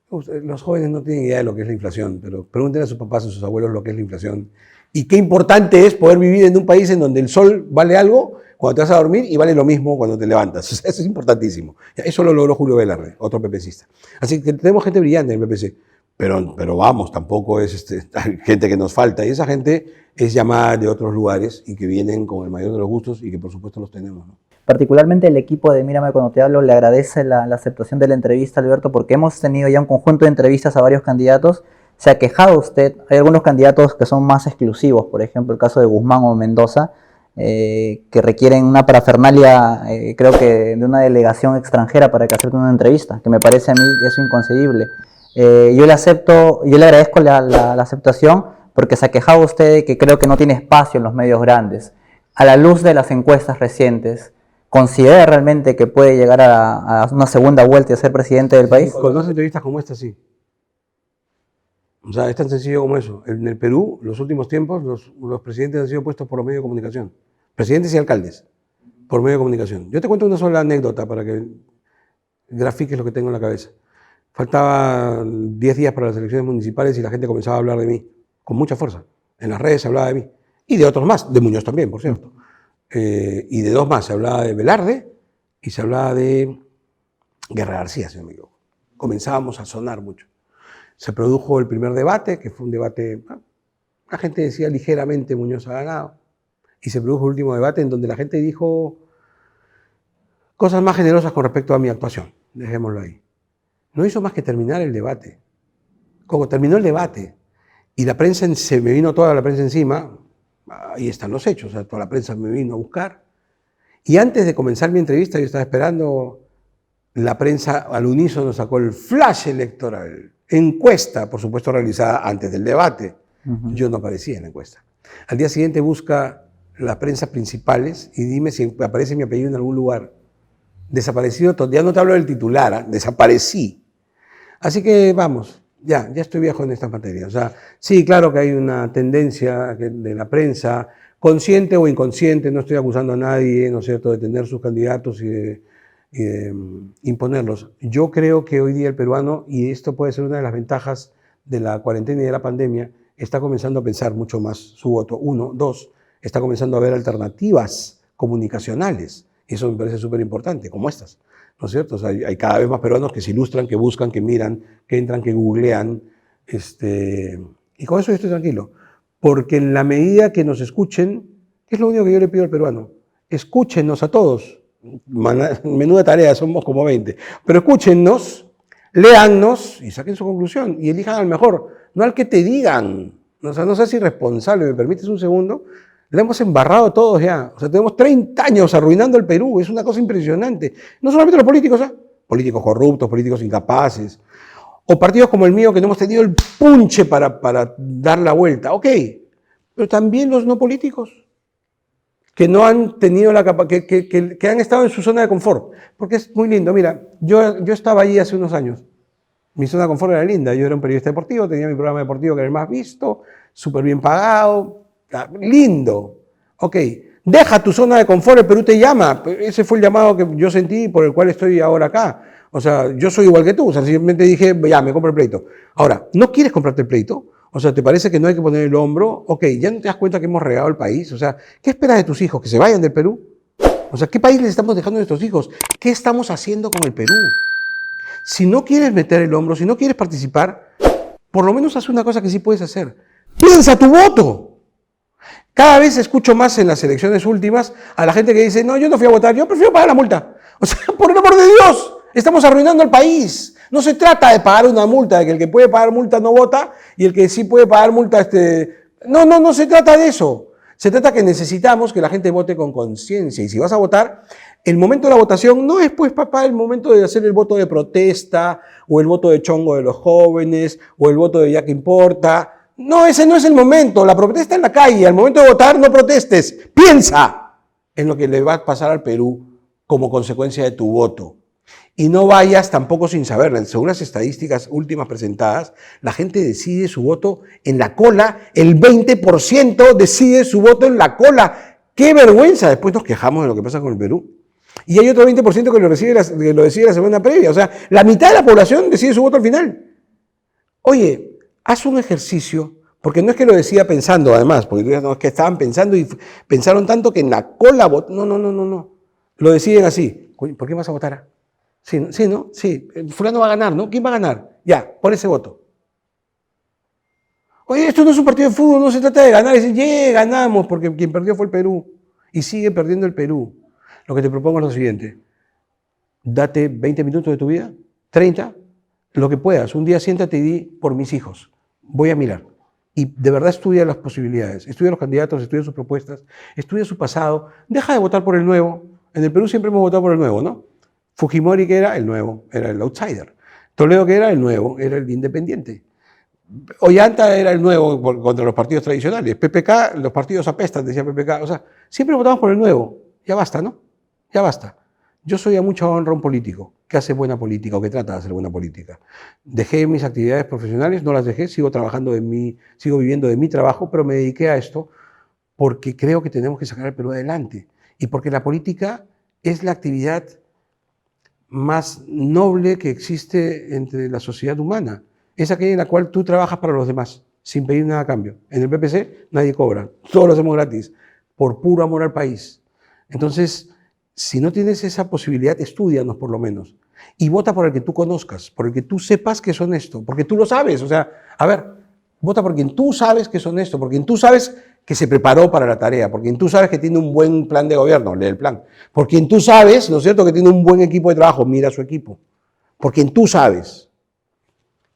S3: Los jóvenes no tienen idea de lo que es la inflación, pero pregúntenle a sus papás y a sus abuelos lo que es la inflación Y qué importante es poder vivir en un país en donde el sol vale algo cuando te vas a dormir y vale lo mismo cuando te levantas. O sea, eso es importantísimo. Eso lo logró Julio Velarde, otro PPCista. Así que tenemos gente brillante en el PPC. Pero vamos, tampoco es hay gente que nos falta. Y esa gente es llamada de otros lugares y que vienen con el mayor de los gustos y que por supuesto los tenemos, ¿no?
S2: Particularmente el equipo de Mírame Cuando Te Hablo le agradece la aceptación de la entrevista, Alberto, porque hemos tenido ya un conjunto de entrevistas a varios candidatos. Se ha quejado usted, hay algunos candidatos que son más exclusivos, por ejemplo el caso de Guzmán o Mendoza, que requieren una parafernalia, creo que de una delegación extranjera para que acepten una entrevista, que me parece a mí eso inconcebible. Yo le agradezco la aceptación porque se ha quejado usted de que creo que no tiene espacio en los medios grandes. A la luz de las encuestas recientes, ¿considera realmente que puede llegar a una segunda vuelta y a ser presidente del país?
S3: Con dos entrevistas como esta, sí. O sea, es tan sencillo como eso. En el Perú, los últimos tiempos, los presidentes han sido puestos por los medios de comunicación. Presidentes y alcaldes, por medio de comunicación. Yo te cuento una sola anécdota para que grafiques lo que tengo en la cabeza. Faltaban 10 días para las elecciones municipales y la gente comenzaba a hablar de mí, con mucha fuerza. En las redes se hablaba de mí. Y de otros más, de Muñoz también, por cierto. Y de dos más, se hablaba de Velarde y se hablaba de Guerra García, si no me equivoco. Comenzábamos a sonar mucho. Se produjo el primer debate, que fue un debate, la gente decía ligeramente Muñoz ha ganado. Y se produjo el último debate en donde la gente dijo cosas más generosas con respecto a mi actuación. Dejémoslo ahí. No hizo más que terminar el debate. Como terminó el debate y la prensa, se me vino toda la prensa encima, ahí están los hechos, o sea, toda la prensa me vino a buscar. Y antes de comenzar mi entrevista, yo estaba esperando, la prensa al unísono sacó el flash electoral, encuesta, por supuesto realizada antes del debate. Yo no aparecía en la encuesta. Al día siguiente busca las prensas principales y dime si aparece mi apellido en algún lugar. Desaparecido, ya no te hablo del titular, desaparecí. Así que vamos, ya estoy viejo en estas materias. O sea, sí, claro que hay una tendencia de la prensa, consciente o inconsciente, no estoy acusando a nadie, ¿no es cierto?, de tener sus candidatos y de imponerlos. Yo creo que hoy día el peruano, y esto puede ser una de las ventajas de la cuarentena y de la pandemia, está comenzando a pensar mucho más su voto. Uno, dos, está comenzando a ver alternativas comunicacionales. Eso me parece súper importante, como estas, ¿no es cierto? O sea, hay cada vez más peruanos que se ilustran, que buscan, que miran, que entran, que googlean. Y con eso yo estoy tranquilo. Porque en la medida que nos escuchen, es lo único que yo le pido al peruano. Escúchenos a todos. Menuda tarea, somos como 20. Pero escúchennos, léannos y saquen su conclusión. Y elijan al mejor, no al que te digan. O sea, no seas irresponsable, ¿me permites un segundo? La hemos embarrado todos ya. O sea, tenemos 30 años arruinando el Perú. Es una cosa impresionante. No solamente los políticos, ¿eh? Políticos corruptos, políticos incapaces. O partidos como el mío que no hemos tenido el punche para dar la vuelta. Ok, pero también los no políticos que no han tenido la capacidad, que han estado en su zona de confort. Porque es muy lindo. Mira, yo estaba allí hace unos años. Mi zona de confort era linda. Yo era un periodista deportivo, tenía mi programa deportivo que era el más visto, súper bien pagado. Lindo. Ok, deja tu zona de confort, el Perú te llama. Ese fue el llamado que yo sentí y por el cual estoy ahora acá. O sea, yo soy igual que tú. O sea, simplemente dije, ya, me compro el pleito. Ahora, ¿no quieres comprarte el pleito? O sea, ¿te parece que no hay que poner el hombro? Ok, ¿ya no te das cuenta que hemos regado el país? O sea, ¿qué esperas de tus hijos? ¿Que se vayan del Perú? O sea, ¿qué país les estamos dejando a nuestros hijos? ¿Qué estamos haciendo con el Perú? Si no quieres meter el hombro, si no quieres participar, por lo menos haz una cosa que sí puedes hacer. ¡Piensa tu voto! Cada vez escucho más en las elecciones últimas a la gente que dice, no, yo no fui a votar, yo prefiero pagar la multa. O sea, por el amor de Dios, estamos arruinando el país. No se trata de pagar una multa, de que el que puede pagar multa no vota y el que sí puede pagar multa, No se trata de eso. Se trata que necesitamos que la gente vote con conciencia. Y si vas a votar, el momento de la votación no es, pues, papá, el momento de hacer el voto de protesta o el voto de chongo de los jóvenes o el voto de ya que importa. No, ese no es el momento. La protesta en la calle. Al momento de votar, no protestes. Piensa en lo que le va a pasar al Perú como consecuencia de tu voto. Y no vayas tampoco sin saberlo. Según las estadísticas últimas presentadas, la gente decide su voto en la cola. El 20% decide su voto en la cola. ¡Qué vergüenza! Después nos quejamos de lo que pasa con el Perú. Y hay otro 20% que lo decide la semana previa. O sea, la mitad de la población decide su voto al final. Oye, haz un ejercicio Porque no es que lo decía pensando, además, porque no, es que estaban pensando y pensaron tanto que en la cola no, no, no, no, no. Lo deciden así. ¿Por qué vas a votar? Sí, sí, ¿no? Sí, fulano va a ganar, ¿no? ¿Quién va a ganar? Ya, por ese voto. Oye, esto no es un partido de fútbol, no se trata de ganar. Dicen, yeah, ganamos, porque quien perdió fue el Perú. Y sigue perdiendo el Perú. Lo que te propongo es lo siguiente. Date 20 minutos de tu vida, 30, lo que puedas. Un día siéntate y di, por mis hijos, voy a mirar. Y de verdad estudia las posibilidades, estudia los candidatos, estudia sus propuestas, estudia su pasado. Deja de votar por el nuevo. En el Perú siempre hemos votado por el nuevo, ¿no? Fujimori, que era el nuevo, era el outsider. Toledo, que era el nuevo, era el independiente. Ollanta era el nuevo contra los partidos tradicionales. PPK, los partidos apestan, decía PPK. O sea, siempre votamos por el nuevo. Ya basta, ¿no? Ya basta. Yo soy a mucha honra un político que hace buena política o que trata de hacer buena política. Dejé mis actividades profesionales, no las dejé, sigo trabajando sigo viviendo de mi trabajo, pero me dediqué a esto porque creo que tenemos que sacar al Perú adelante y porque la política es la actividad más noble que existe entre la sociedad humana. Es aquella en la cual tú trabajas para los demás, sin pedir nada a cambio. En el PPC nadie cobra, todo lo hacemos gratis, por puro amor al país. Entonces, si no tienes esa posibilidad, estúdianos por lo menos. Y vota por el que tú conozcas, por el que tú sepas que es honesto, porque tú lo sabes. O sea, a ver, vota por quien tú sabes que es honesto, por quien tú sabes que se preparó para la tarea, por quien tú sabes que tiene un buen plan de gobierno, lee el plan. Por quien tú sabes, ¿no es cierto?, que tiene un buen equipo de trabajo, mira su equipo. Por quien tú sabes.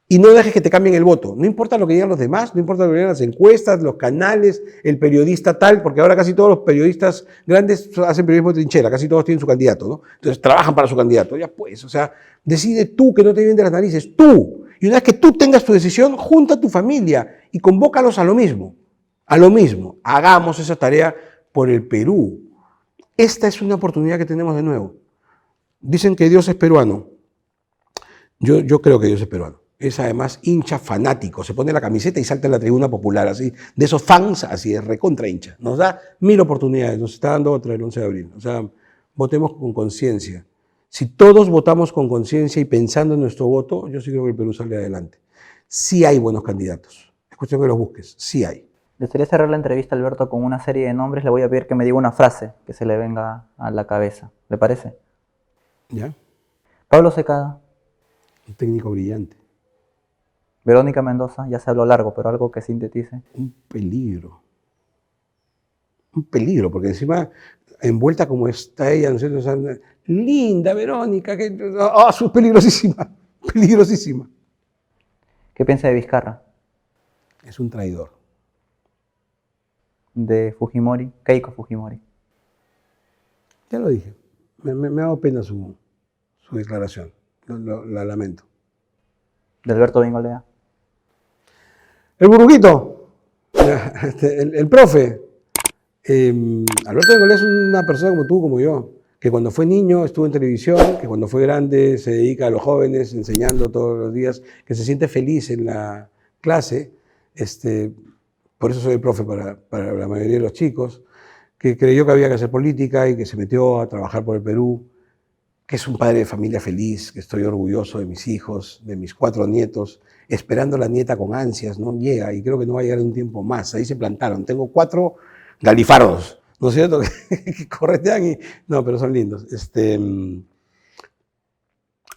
S3: Y no dejes que te cambien el voto. No importa lo que digan los demás, no importa lo que digan las encuestas, los canales, el periodista tal, porque ahora casi todos los periodistas grandes hacen periodismo de trinchera, casi todos tienen su candidato, ¿no? Entonces trabajan para su candidato. Ya pues, o sea, decide tú que no te vienen de las narices, tú. Y una vez que tú tengas tu decisión, junta a tu familia y convócalos a lo mismo. A lo mismo. Hagamos esa tarea por el Perú. Esta es una oportunidad que tenemos de nuevo. Dicen que Dios es peruano. Yo creo que Dios es peruano. Es además hincha fanático, se pone la camiseta y salta en la tribuna popular, así, de esos fans, así, es recontra hincha. Nos da 1000 oportunidades, nos está dando otra el 11 de abril. O sea, votemos con conciencia. Si todos votamos con conciencia y pensando en nuestro voto, yo sí creo que el Perú sale adelante. Sí hay buenos candidatos, es cuestión que los busques, sí hay.
S2: Le gustaría cerrar la entrevista, Alberto, con una serie de nombres. Le voy a pedir que me diga una frase que se le venga a la cabeza. ¿Le parece?
S3: ¿Ya?
S2: Pablo Secada.
S3: Un técnico brillante.
S2: Verónica Mendoza, ya se habló largo, pero algo que sintetice.
S3: Un peligro. Un peligro, porque encima, envuelta como está ella, ¿no es cierto? O sea, linda Verónica, que es peligrosísima, peligrosísima.
S2: ¿Qué piensa de Vizcarra?
S3: Es un traidor.
S2: De Fujimori, Keiko Fujimori.
S3: Ya lo dije, me ha dado pena su declaración, la lamento.
S2: De Alberto Bengolea.
S3: El burruquito, el profe. Alberto Bengolea es una persona como tú, como yo, que cuando fue niño estuvo en televisión, que cuando fue grande se dedica a los jóvenes enseñando todos los días, que se siente feliz en la clase. Por eso soy el profe para la mayoría de los chicos, que creyó que había que hacer política y que se metió a trabajar por el Perú, que es un padre de familia feliz, que estoy orgulloso de mis hijos, de mis 4 nietos, esperando la nieta con ansias, no llega y creo que no va a llegar en un tiempo más. Ahí se plantaron. Tengo 4 galifardos, ¿no es cierto? Que corretean y... No, pero son lindos.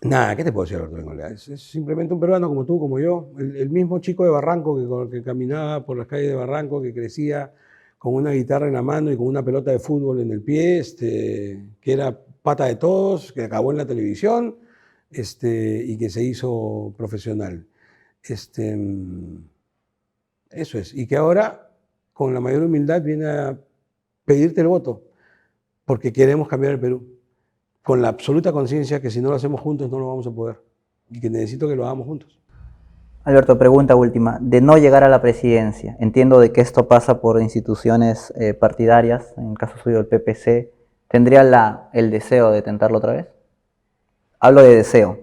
S3: Nada, ¿qué te puedo decir, Alberto Bengolea? Es simplemente un peruano como tú, como yo, el mismo chico de Barranco que caminaba por las calles de Barranco, que crecía con una guitarra en la mano y con una pelota de fútbol en el pie, que era pata de todos, que acabó en la televisión y que se hizo profesional. Eso es. Y que ahora, con la mayor humildad, viene a pedirte el voto, porque queremos cambiar el Perú, con la absoluta conciencia que si no lo hacemos juntos no lo vamos a poder, y que necesito que lo hagamos juntos.
S2: Alberto, pregunta última. De no llegar a la presidencia, entiendo de que esto pasa por instituciones partidarias, en el caso suyo el PPC, ¿tendría el deseo de tentarlo otra vez? Hablo de deseo.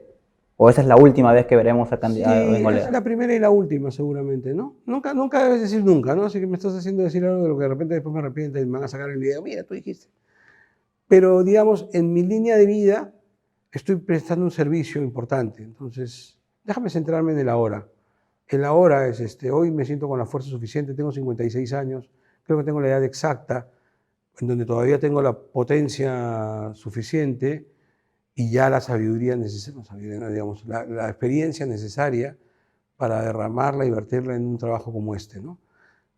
S2: ¿O esa es la última vez que veremos a candidato Bengolea?
S3: Es la primera y la última seguramente, ¿no? Nunca debes decir nunca, ¿no? Así que me estás haciendo decir algo de lo que de repente después me arrepiento y me van a sacar el video. Mira, tú dijiste. Pero, digamos, en mi línea de vida estoy prestando un servicio importante. Entonces, déjame centrarme en el ahora. El ahora es hoy me siento con la fuerza suficiente, tengo 56 años, creo que tengo la edad exacta, en donde todavía tengo la potencia suficiente y ya la sabiduría necesaria, digamos, la experiencia necesaria para derramarla y verterla en un trabajo como este, ¿no?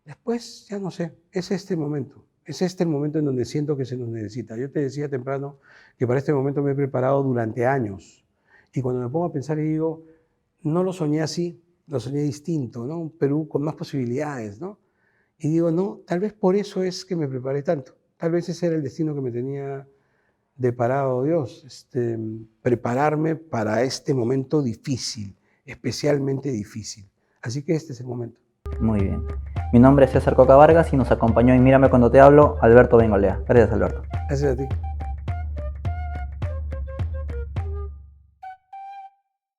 S3: Después, ya no sé, es este el momento en donde siento que se nos necesita. Yo te decía temprano que para este momento me he preparado durante años. Y cuando me pongo a pensar y digo, no lo soñé así, lo soñé distinto, ¿no? Un Perú con más posibilidades, ¿no? Y digo, no, tal vez por eso es que me preparé tanto. Tal vez ese era el destino que me tenía deparado Dios, prepararme para este momento difícil, especialmente difícil. Así que este es el momento.
S2: Muy bien. Mi nombre es César Coca Vargas y nos acompañó en Mírame cuando te hablo, Alberto Bengolea. Gracias, Alberto.
S3: Gracias a ti.